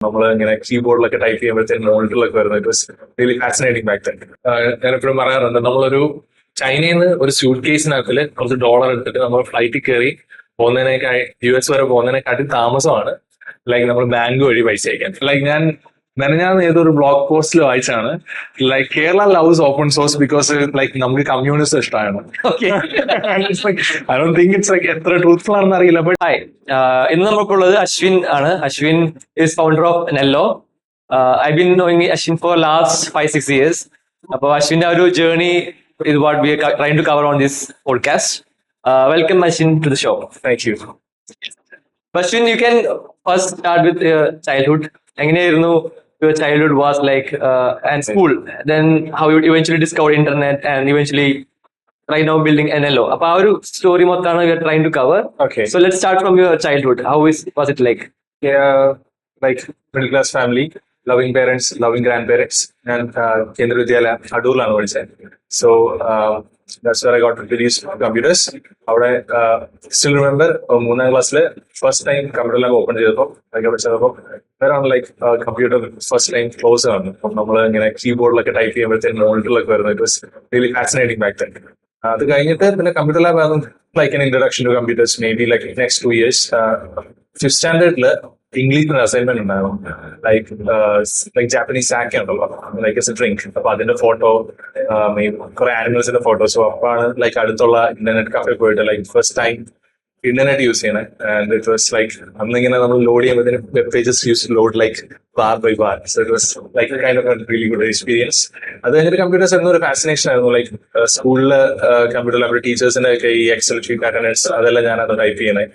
നമ്മൾ ഇങ്ങനെ കീബോർഡിലൊക്കെ ടൈപ്പ് ചെയ്യുമ്പോഴത്തേക്കും മോണിറ്ററിലൊക്കെ വരുന്നത് it was really fascinating back then. ഞാൻ എപ്പോഴും പറയാറുണ്ട്, നമ്മളൊരു ചൈനയിൽ നിന്ന് ഒരു സ്യൂട്ട് കേസിനകത്തില് കുറച്ച് ഡോളർ എടുത്തിട്ട് നമ്മൾ ഫ്ലൈറ്റിൽ കയറി പോകുന്നതിനേക്കാൾ US വരെ പോകുന്നതിനെക്കാട്ടി താമസമാണ് ലൈക്ക് നമ്മൾ ബാങ്ക് വഴി പൈസ അയക്കാൻ. ലൈക്ക് ഞാൻ ഏതൊരു ബ്ലോഗ് പോസ്റ്റിൽ വായിച്ചാണ് like Kerala loves open source because like നമുക്ക് കമ്മ്യൂണിസ്റ്റ് ഇഷ്ടമാണ്. I don't think it's like എത്ര ട്രൂത്ത്ഫുൾ ആണെന്ന് അറിയില്ല. ബട്ട് ഹായ്, ഇന്ന് നമുക്കുള്ളത് അശ്വിൻ ആണ്. Ashwin is founder of Nello. I been knowing Ashwin for last 5-6 years. അപ്പോൾ അശ്വിന്റെ ആ ഒരു journey is what we are trying to cover on this podcast. Welcome Ashwin to the show. Thank you. Ashwin, you can first start with childhood. എങ്ങനെയായിരുന്നു your childhood was like and school, then how you eventually discovered internet and eventually right now building NLO. അപ്പോൾ ആ ഒരു story മൊത്തമാണ് we are trying to cover. Okay. So let's start from your childhood. How was it like? Yeah, like middle class family, loving parents, loving grandparents, and Kendra Vidyalaya, Adoorlanu പഠിച്ചത്. So that's where I got introduced to computers. അവിടെ still remember മൂന്നാം ക്ലാസ്സില് first time computer lab open ചെയ്തപ്പോൾ പഠിച്ചപ്പോൾ വേറാണ് like computer first time close ആണ്. അപ്പം നമ്മൾ ഇങ്ങനെ കീബോർഡിലൊക്കെ ടൈപ്പ് ചെയ്യുമ്പോഴത്തേക്കും മോണിറ്ററിലൊക്കെ വരുന്നത് it was really fascinating back then. അത് കഴിഞ്ഞിട്ട് പിന്നെ കമ്പ്യൂട്ടർ ലാബ് ആകും like an introduction to computers, maybe like next 2 years. 5th സ്റ്റാൻഡേർഡില് ഇംഗ്ലീഷിന് അസൈൻമെന്റ് ഉണ്ടായിരുന്നു, ലൈക്ക് ജാപ്പനീസ് സാക്കി ഉണ്ടല്ലോ, ലൈക്ക് എസ് എ ഡ്രിങ്ക്. അപ്പൊ അതിന്റെ ഫോട്ടോ, കുറെ ആനിമൽസിന്റെ ഫോട്ടോസും. അപ്പാണ് ലൈക്ക് അടുത്തുള്ള ഇന്റർനെറ്റ് കഫേ പോയിട്ട് like first time internet use ചെയ്യണേ. ആൻഡ് ഇറ്റ് വാസ് ലൈക്ക് അന്നിങ്ങനെ നമ്മൾ ലോഡ് ചെയ്യുമ്പോഴത്തേന് web pages use load like bar by bar. So it was like kind of really good experience. അത് കഴിഞ്ഞിട്ട് കമ്പ്യൂട്ടേഴ്സ് എന്നൊരു fascination ആയിരുന്നു. Like സ്കൂളില് കമ്പ്യൂട്ടർ ലാബ് ടീച്ചേഴ്സിന്റെ ഒക്കെ ഈ എക്സൽ ഷീറ്റ് അറ്റൻഡൻസ് അതെല്ലാം ഞാൻ അത് ടൈപ്പ് ചെയ്യണേ.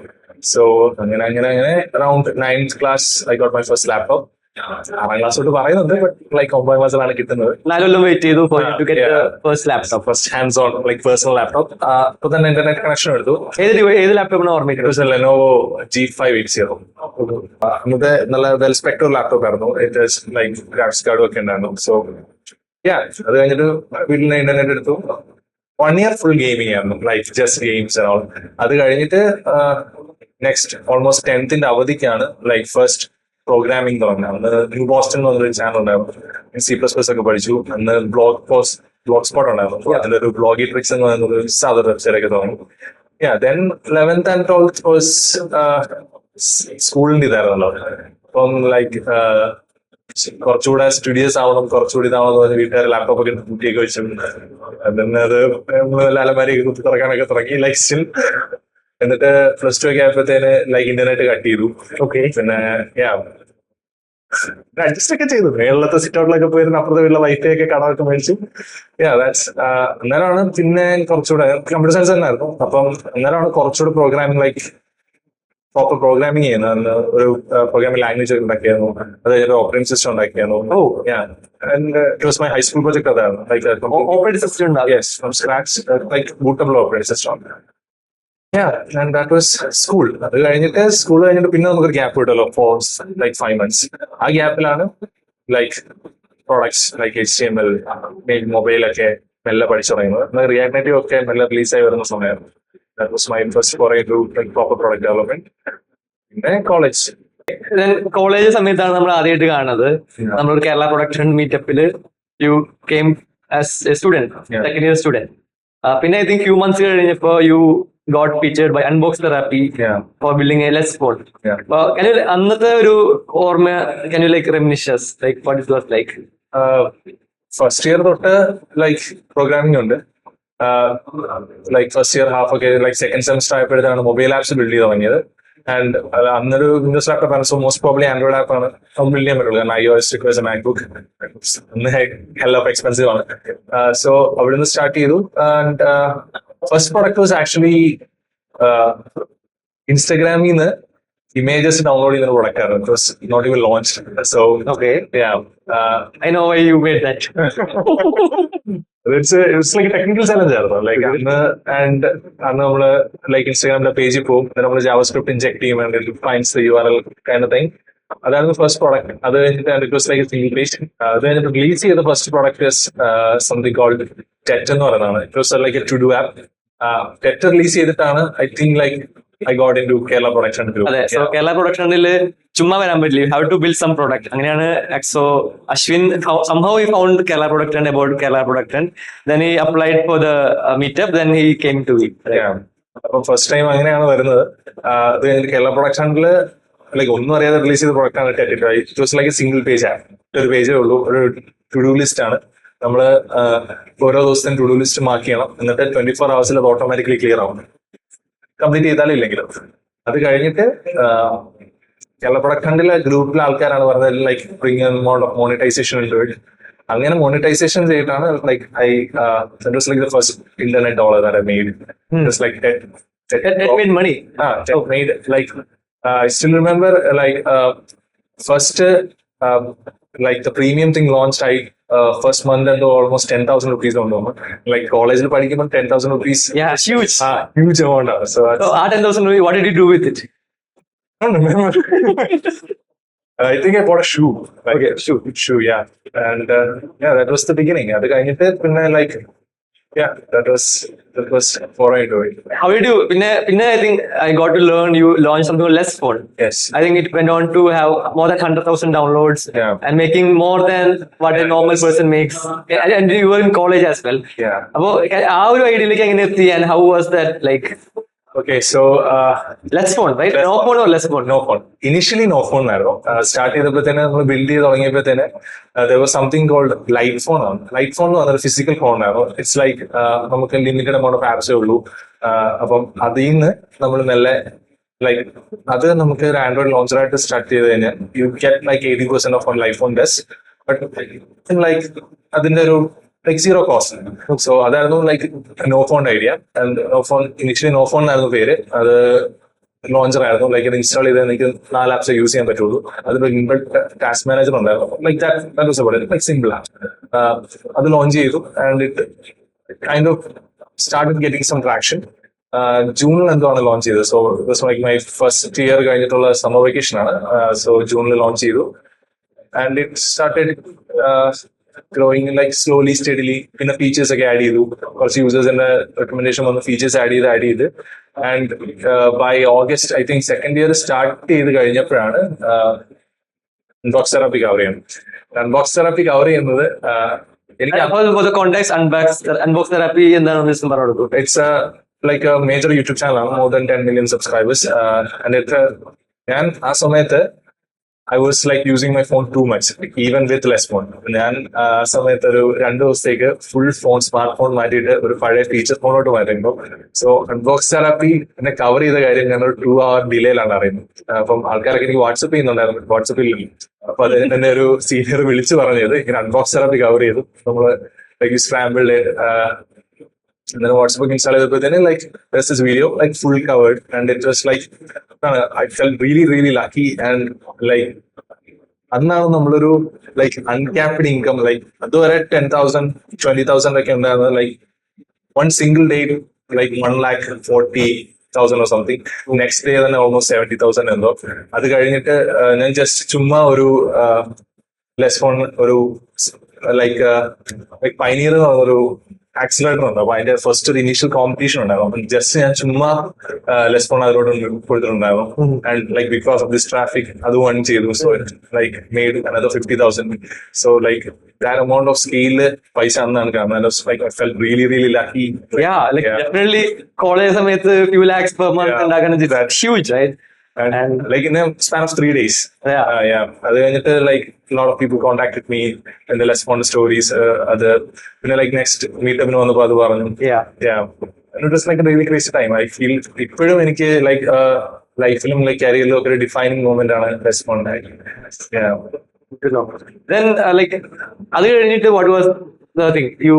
So അങ്ങനെ around 9th class I got my first laptop. 6th class തൊട്ട് പറയുന്നുണ്ട്, ബട്ട് ലൈക്ക് 9th ക്ലാസ്സിലാണ് കിട്ടുന്നത്. 4 കൊല്ലം വെയിറ്റ് ചെയ്തു for you to get the first laptop, first hands on like personal laptop. അപ്പൊ തന്നെ ഇന്റർനെറ്റ് കണക്ഷൻ എടുത്തു. ഏത് ലാപ്ടോപ്പാണ് ഓർമ്മിക്കുന്നത്? Lenovo G580. അന്നത്തെ നല്ല വെൽ സ്പെക്ടർ ലാപ്ടോപ്പ് ആയിരുന്നു. ഇറ്റ് വാസ് ലൈക്ക് ഗ്രാഫിക്സ് കാർഡും ഒക്കെ ഉണ്ടായിരുന്നു. സോ അത് കഴിഞ്ഞിട്ട് വീട്ടിൽ നിന്ന് ഇന്റർനെറ്റ് എടുത്തു. 1 year ഫുൾ ഗെയിമിംഗ് ആയിരുന്നു, like just games and all. അത് കഴിഞ്ഞിട്ട് നെക്സ്റ്റ് ഓൾമോസ്റ്റ് 10th അവധിക്കാണ് ലൈക്ക് ഫസ്റ്റ് പ്രോഗ്രാമിംഗ് തുടങ്ങുന്നത്. അന്ന് ന്യൂ ബോസ്റ്റൺ എന്ന് പറഞ്ഞൊരു ചാനൽ ഉണ്ടായിരുന്നു, C++ ഒക്കെ പഠിച്ചു. അന്ന് ബ്ലോഗ് സ്പോട്ട് ഉണ്ടായിരുന്നു. അതിലൊരു ബ്ലോഗി ട്രിക്സ് എന്ന് പറയുന്ന ഒരു സാധാരണ വെബ്സൈറ്റ് ഒക്കെ തുടങ്ങി. Then 11th and 12th was സ്കൂളിന്റെ ഇതായിരുന്നല്ലോ. അപ്പം ലൈക്ക് കുറച്ചുകൂടെ സ്റ്റുഡിയോസ് ആവണം, കുറച്ചുകൂടി ഇതാവണം പറഞ്ഞ് വീട്ടുകാർ ലാപ്ടോപ്പ് ഒക്കെ കുട്ടിയൊക്കെ വെച്ചിട്ടുണ്ട്. പിന്നെ അത് അലമാരിയൊക്കെ കുത്തി തുറക്കാനൊക്കെ തുടങ്ങി ലൈക്ക് സ്റ്റിൽ. എന്നിട്ട് +2 ഒക്കെ ആയപ്പോഴത്തേന് ലൈക്ക് ഇന്റർനെറ്റ് കട്ട് ചെയ്തു. ഓക്കെ, പിന്നെ അഡ്ജസ്റ്റ് ഒക്കെ ചെയ്തു. മേളത്തെ സിറ്റ് ഔട്ടിലൊക്കെ പോയിരുന്ന അപ്പുറത്തെ വീട്ടിലെ വൈഫൈ ഒക്കെ കടമൊക്കെ മേടിച്ചു. അന്നേരമാണ് പിന്നെ കുറച്ചുകൂടെ കമ്പ്യൂട്ടർ സയൻസ് തന്നെ ആയിരുന്നു. അപ്പം അന്നേരമാണ് കുറച്ചുകൂടെ പ്രോഗ്രാമിംഗ് ലൈക്ക് പ്രോപ്പർ പ്രോഗ്രാമിംഗ് ചെയ്യുന്നത്. ഒരു പ്രോഗ്രാമിംഗ് ലാംഗ്വേജ് ഒക്കെ ഉണ്ടാക്കിയായിരുന്നു. അത് കഴിഞ്ഞിട്ട് ഓപ്പറേറ്റിംഗ് സിസ്റ്റം ഉണ്ടാക്കിയായിരുന്നു. It was my high school project അതായിരുന്നു. Like operating system yes, from scratch, like bootable operating system. And that was school. അത് കഴിഞ്ഞിട്ട് സ്കൂൾ കഴിഞ്ഞിട്ട് പിന്നെ നമുക്കൊരു ഗ്യാപ്പ് കിട്ടുമല്ലോ for like 5 months. ആ ഗ്യാപ്പിലാണ് ലൈക്ക് പ്രോഡക്ട്സ് ലൈക്ക് HTML, മൊബൈലൊക്കെ മെല്ലെ പഠിച്ചു തുടങ്ങുന്നത്. റിയാക്ട് നേറ്റീവ് ഒക്കെ മെല്ലെ റിലീസായി വരുന്ന സമയമായിരുന്നു. That was my first foray to like proper product development. പിന്നെ കോളേജ് സമയത്താണ് നമ്മൾ ആദ്യമായിട്ട് കാണുന്നത്. നമ്മളൊരു കേരള പ്രൊഡക്ഷൻ മീറ്റപ്പില് you came as a student, second year student. പിന്നെ ഐ തിങ്ക് ഫ്യൂ മന്ത്സ് കഴിഞ്ഞപ്പോ you got featured by Unbox Therappy for building a Lessphone. Can you അന്നത്തെ ഒരു ഓർമ്മ, can you like reminisce us like what it was like? First year തൊട്ട് like programming ഉണ്ട്. Like first year half ഒക്കെ like second semester ആയപ്പോഴത്തേക്കാണ് mobile apps build ചെയ്ത് തുടങ്ങിയത്. And അന്നൊരു വിൻഡോസ് ലാപ്ടോപ്പ് ആണ്. So most probably Android app ആണ് build ചെയ്യാൻ പറ്റുള്ളൂ. കാരണം iOS requires a MacBook. അന്ന് ഹെൽ ഓഫ് എക്സ്പെൻസീവ് ആണ്. സോ അവിടെ നിന്ന് സ്റ്റാർട്ട് ചെയ്തു. And first product was actually Instagramil നിന്ന് images download ചെയ്യുന്ന product ആണ്. It was not even launched. So okay, I know why you made that. It's like a technical challenge ആയിരുന്നു. Like അന്ന് നമ്മള് ലൈക്ക് ഇൻസ്റ്റാഗ്രാമിലെ പേജിൽ പോകും, നമ്മൾ JavaScript ഇൻജെക്ട് ചെയ്യും, and it finds the URL kind of thing. അതായിരുന്നു first product. അത് കഴിഞ്ഞിട്ട് it was like single page. അത് കഴിഞ്ഞിട്ട് റിലീസ് ചെയ്ത first product something called Tet എന്ന് പറയുന്നതാണ്. It was like a to do app. Tet release ചെയ്തിട്ടാണ് I think like I got into Kerala Production Group. അതെ, so Kerala പ്രൊഡക്ഷനിൽ ചുമ്മാ വരാൻ പറ്റില്ല, you have to build some product. അങ്ങനെയാണ് so Ashwin somehow he found Kerala Production, about Kerala Production, then he applied for the meetup, then he came to it. Yeah. അപ്പൊ first time അങ്ങനെയാണ് വരുന്നത്. അത് കേരള പ്രൊഡക്ഷനിൽ ലൈക്ക് ഒന്നും അറിയാതെ റിലീസ് ചെയ്ത product ആണ് Tetify. It was like a single page ആണ്, ഒരു പേജേ ഉള്ളൂ, ഒരു ടു ഡു ലിസ്റ്റ് ആണ്. നമ്മൾ ഓരോ ദിവസവും ടു ഡു ലിസ്റ്റ് മാർക്ക് ചെയ്യണം, എന്നിട്ട് 24 hours അത് ഓട്ടോമാറ്റിക്കലി ക്ലിയർ ആവും, കംപ്ലീറ്റ് ചെയ്താലും ഇല്ലെങ്കിലും. അത് കഴിഞ്ഞിട്ട് കേരള പ്രൊഡക്ഷനിലെ ഗ്രൂപ്പിലെ ആൾക്കാരാണ് പറഞ്ഞത് like bring amount of monetization into it. അങ്ങനെ മോണിറ്റൈസേഷൻ ചെയ്തിട്ടാണ് like it was like the first internet dollar that I made. Just like That made money. Made like I still remember like first like the premium thing launched. First month and almost 10,000 rupees on them. Like college il padikkumbol 10,000 rupees. Yeah, huge. Huge amount. So ആ 10,000 rupees, what did you do with it? I don't remember. I think I bought a shoe. Like, Okay, shoe, yeah. And yeah, that was the beginning. Adu kayinittu pinne like yeah, that was before I do it. How did you, pinne I think I got to learn you launched something called Lessphone. Yes. I think it went on to have more than 100,000 downloads. Yeah. And making more than what a normal person makes. And you were in college as well. Yeah. അപ്പോ ആ ഒരു ഐഡിയയിലേക്ക് എങ്ങനെ എത്തി, and how was that like? Okay, so Lessphone, right? No phone or Lessphone? No phone. Initially no phone ആയിരുന്നു. Start ചെയ്തപ്പോൾ തന്നെ നമ്മൾ build ചെയ്ത് തുടങ്ങിയപ്പോൾ തന്നെ there was something called LiveView ആണ്. LiveView എന്ന് പറഞ്ഞൊരു ഫിസിക്കൽ ഫോൺ ആയിരുന്നു. ഇറ്റ്സ് ലൈക്ക് നമുക്ക് ലിമിറ്റഡ് എമൗണ്ട് ഓഫ് ആപ്സേ ഉള്ളൂ. അപ്പം അതിൽ നിന്ന് നമ്മൾ മെല്ലെ ലൈക്ക് അത് നമുക്ക് ഒരു ആൻഡ്രോയിഡ് ലോഞ്ചറായിട്ട് സ്റ്റാർട്ട് ചെയ്ത് കഴിഞ്ഞാൽ you get like 80% of on LiveView does. But like അതിന്റെ ഒരു like zero cost. So അതായിരുന്നു like no phone idea. And no phone initially no phone എന്നായിരുന്നു പേര്. അത് ലോഞ്ചർ ആയിരുന്നു. ലൈക്ക് അത് ഇൻസ്റ്റാൾ ചെയ്ത് എനിക്ക് 4 ആപ്സ് യൂസ് ചെയ്യാൻ പറ്റുള്ളൂ. അതിൽ ഇൻബിൽറ്റ് ടാസ്ക് മാനേജർ ഉണ്ടായിരുന്നു. Like that was about it. Like simple ആണ്. അത് ലോഞ്ച് ചെയ്തു and it kind of started getting some traction. ജൂണിൽ എന്താണ് ലോഞ്ച് ചെയ്തത്. So it was like my first year കഴിഞ്ഞിട്ടുള്ള സമ്മർ വെക്കേഷൻ ആണ്. സോ ജൂണിൽ ലോഞ്ച് ചെയ്തു and it started growing like slowly steadily. പിന്നെ ഫീച്ചേഴ്സ് ഒക്കെ ആഡ് ചെയ്തു, കുറച്ച് യൂസേഴ്സിന്റെ റെക്കമെൻഡേഷൻ വന്ന് ഫീച്ചേഴ്സ് ആഡ് ചെയ്ത് and by August I think second year start ചെയ്ത് കഴിഞ്ഞപ്പോഴാണ് അൺബോക്സ് തെറാപ്പി കവർ ചെയ്യുന്നത്. അൺബോക്സ് തെറാപ്പി കവർ ചെയ്യുന്നത് എനിക്ക് Unbox Therapy എന്താണെന്ന് ജസ്റ്റ് പറഞ്ഞു കൊടുക്കും. It's like a major YouTube ചാനലാണ്, more than 10 million subscribers. And ഞാൻ ആ സമയത്ത് I was like using my phone too much, even with Lessphone. ഞാൻ ആ സമയത്ത് ഒരു 2 ദിവസത്തേക്ക് ഫുൾ ഫോൺ സ്മാർട്ട് ഫോൺ മാറ്റിയിട്ട് ഒരു പഴയ ഫീച്ചർ ഫോണോട്ട് മാറ്റുമ്പോൾ സോ അൺബോക്സ് തെറാപ്പി എന്നെ കവർ ചെയ്ത കാര്യം ഞാൻ ഒരു 2 hour ഡിലേയിലാണ് അറിയുന്നത്. അപ്പം ആൾക്കാരൊക്കെ എനിക്ക് വാട്സപ്പ് ചെയ്യുന്നുണ്ടായിരുന്നു, വാട്സപ്പിൽ. അപ്പൊ അതിന് തന്നെ ഒരു സീനിയർ വിളിച്ചു പറഞ്ഞത് ഇങ്ങനെ അൺബോക്സ് തെറാപ്പി കവർ ചെയ്തു. നമ്മള് like scrambled and then WhatsApp install ചെയ്തപ്പോൾ തന്നെ like there's this video like full covered and it was like I felt really lucky and like അന്നാണ് നമ്മളൊരു ലൈക്ക് അൺക്യാപ്ഡ് ഇൻകം ലൈക്ക് അതുവരെ 10,000 20,000 ഒക്കെ ഉണ്ടായിരുന്നു. Like one single day like 1,40,000 or something. Next day തന്നെ almost 70,000 എന്തോ. അത് കഴിഞ്ഞിട്ട് ഞാൻ ജസ്റ്റ് ചുമ്മാ ഒരു ലെസ്ഫോൺ ഒരു ലൈക്ക് പൈനിയർ ഒരു ആക്സിലേറ്റർ ഉണ്ട്. അപ്പൊ അതിന്റെ ഫസ്റ്റ് ഒരു ഇനീഷ്യൽ കോമ്പറ്റീഷൻ ഉണ്ടായിരുന്നു. അപ്പൊ ജസ്റ്റ് ഞാൻ ചുമ്മാ ലെസ്ഫോൺ അതിലോട്ട് കൊടുത്തിട്ടുണ്ടായിരുന്നു. And like because of this traffic അത് വൺ ചെയ്തു. So like made another 50,000. So like that amount of scale പൈസ അന്നാണ് കാണുന്നത്. I felt really lucky. Yeah, like definitely college സമയത്ത് few lakhs per month ഉണ്ടാക്കാൻ it's huge, right? And like in a span of 3 days. Yeah. അത് കഴിഞ്ഞിട്ട് like a lot of people contacted me in the Lessphone stories. അത് പിന്നെ like next meetupന് വന്നപ്പോൾ അത് പറഞ്ഞു. Yeah. And it was like a really crazy time. I feel ഇപ്പോഴും എനിക്ക് like ലൈഫിലും like കരിയറിലും ഒക്കെ ഒരു ഡിഫൈനിങ് മൂമെന്റ് ആണ് Lessphone. Yeah. Then like അത് കഴിഞ്ഞിട്ട് what was the thing? You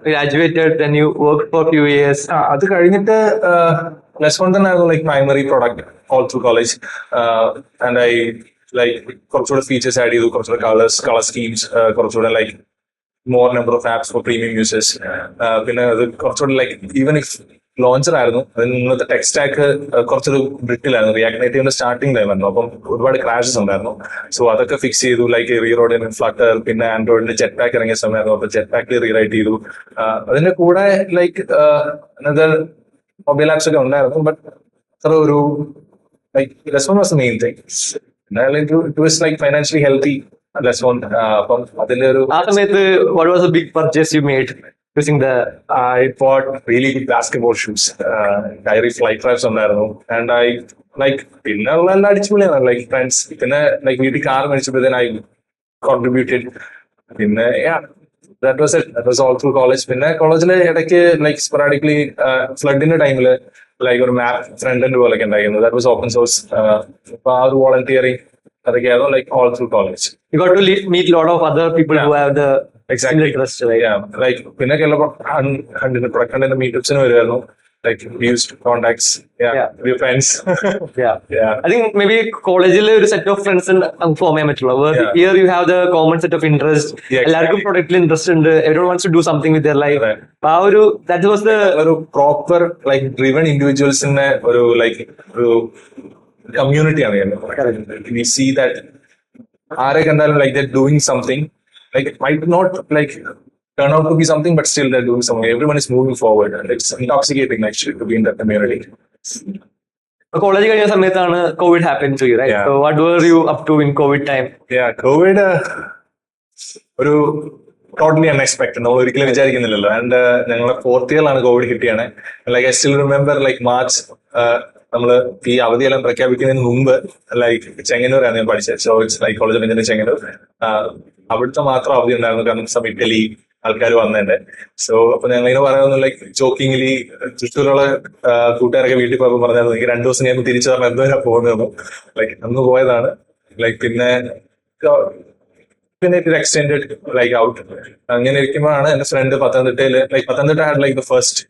graduated, then you worked for a few years. അത് കഴിഞ്ഞിട്ട് Lessphone തന്നെ ആയിരുന്നു like primary product all through college. And I like കുറച്ചുകൂടെ ഫീച്ചേഴ്സ് ആഡ് ചെയ്തു, കുറച്ചുകൂടെ കളർ സ്കീംസ്, കുറച്ചുകൂടെ like more number of apps for premium users. പിന്നെ അത് കുറച്ചുകൂടെ like even if ലോഞ്ചർ ആയിരുന്നു അതിന് ഇന്നത്തെ ടെക് സ്റ്റാക്ക് കുറച്ചൊരു ബ്രിട്ടിലായിരുന്നു. React നേറ്റീവിന്റെ starting ടൈമായിരുന്നു. അപ്പം ഒരുപാട് ക്രാഷസ് ഉണ്ടായിരുന്നു. സോ അതൊക്കെ ഫിക്സ് ചെയ്തു. ലൈക്ക് റീറോഡിന് ഫ്ലട്ടർ, പിന്നെ ആൻഡ്രോയിഡിന്റെ ജെറ്റ് പാക്ക് ഇറങ്ങിയ സമയമായിരുന്നു. അപ്പൊ ജെറ്റ് പാക്കിൽ റീറൈറ്റ് ചെയ്തു. അതിന്റെ കൂടെ ലൈക്ക് അനദർ മൊബൈൽ ആപ്സ് ഒക്കെ ഉണ്ടായിരുന്നു. But like Lessphone was the main thing. It was like financially healthy. Lessphone. അപ്പം അതിന്റെ ഒരു ആ സമയത്ത് what was the big purchase you made using the I bought really big basketball shoes. Kyrie flight traps ഉണ്ടായിരുന്നു. And I like പിന്നെ ഉള്ള എല്ലാം അടിച്ചുപൊളിയാണ്. Like friends. പിന്നെ like വീട്ടിൽ കാർ മേടിച്ചപ്പോൾ then I contributed. പിന്നെ yeah. That was it. That was all through college. പിന്നെ കോളേജിലെ ഇടയ്ക്ക് like sporadically ഫ്ലഡിന്റെ ടൈമിൽ like ഒരു മാപ്പ് ഫ്രണ്ട് എൻഡ് പോലൊക്കെ ഉണ്ടായിരുന്നു. That was open source. അപ്പൊ ആ ഒരു volunteering അതൊക്കെയായിരുന്നു like all through college. you got to meet a lot of other people who have the Exactly. interest, right? Yeah. Like പിന്നെ product മീറ്റപ്സിന് വരുമായിരുന്നു. Like we used contacts. Yeah. With friends. Yeah. Yeah. I think maybe കോളേജിൽ ഒരു set of friends form ചെയ്യാൻ പറ്റുള്ളൂ. Here you have the common set of interest. എല്ലാവർക്കും പ്രൊഡക്റ്റിൽ interest ഉണ്ട്. Everyone wants to do something with their life. അപ്പൊ ആ ഒരു that was the ഒരു പ്രോപ്പർ ലൈക്ക് ഡ്രിവൺ ഇൻഡിവിജ്വൽസിന്റെ ഒരു ലൈക്ക് ഒരു കമ്മ്യൂണിറ്റിയാണ്. We see that ആരെ കണ്ടാലും like they're doing something. Like it might not like turn out to be something, but still they're doing something. Everyone is moving forward, and it's intoxicating actually to be in that community. College കഴിഞ്ഞ സമയത്താണ് Covid happen to you, right? Yeah. So what were you up to in COVID time? Yeah, COVID ഒരു totally unexpected. നമ്മൾ ഒരിക്കലും വിചാരിക്കുന്നില്ലല്ലോ. And ഞങ്ങളുടെ 4th ഇയറിലാണ് COVID ഹിറ്റിയാണ്. Like I still remember like March നമ്മള് ഈ അവധിയെല്ലാം പ്രഖ്യാപിക്കുന്നതിന് മുമ്പ് ലൈക്ക് ചെങ്ങന്നൂരാണ് ഞാൻ പഠിച്ചത്. So it's like college of engineering Chengannur. അവിടുത്തെ മാത്രം അവധി ഉണ്ടായിരുന്നു, കാരണം സം ഇറ്റലി ആൾക്കാർ വന്നതിന്റെ. സോ അപ്പൊ ഞങ്ങൾ ഇങ്ങനെ പറയുന്നു ലൈക്ക് ജോക്കിംഗ്ലി തൃശ്ശൂരുള്ള കൂട്ടുകാരൊക്കെ വീട്ടിൽ പോയപ്പോൾ പറഞ്ഞായിരുന്നു എനിക്ക് 2 ദിവസം ഞാൻ തിരിച്ചു പറഞ്ഞാൽ എന്തോരാ പോകുന്നത്. ലൈക്ക് അന്ന് പോയതാണ്. ലൈക്ക് പിന്നെ ഇറ്റ് എക്സ്റ്റെൻഡഡ് ലൈക്ക് ഔട്ട്. അങ്ങനെ ഇരിക്കുമ്പോഴാണ് എന്റെ ഫ്രണ്ട് പത്തനംതിട്ടയില് like Pathanamthitta had like the first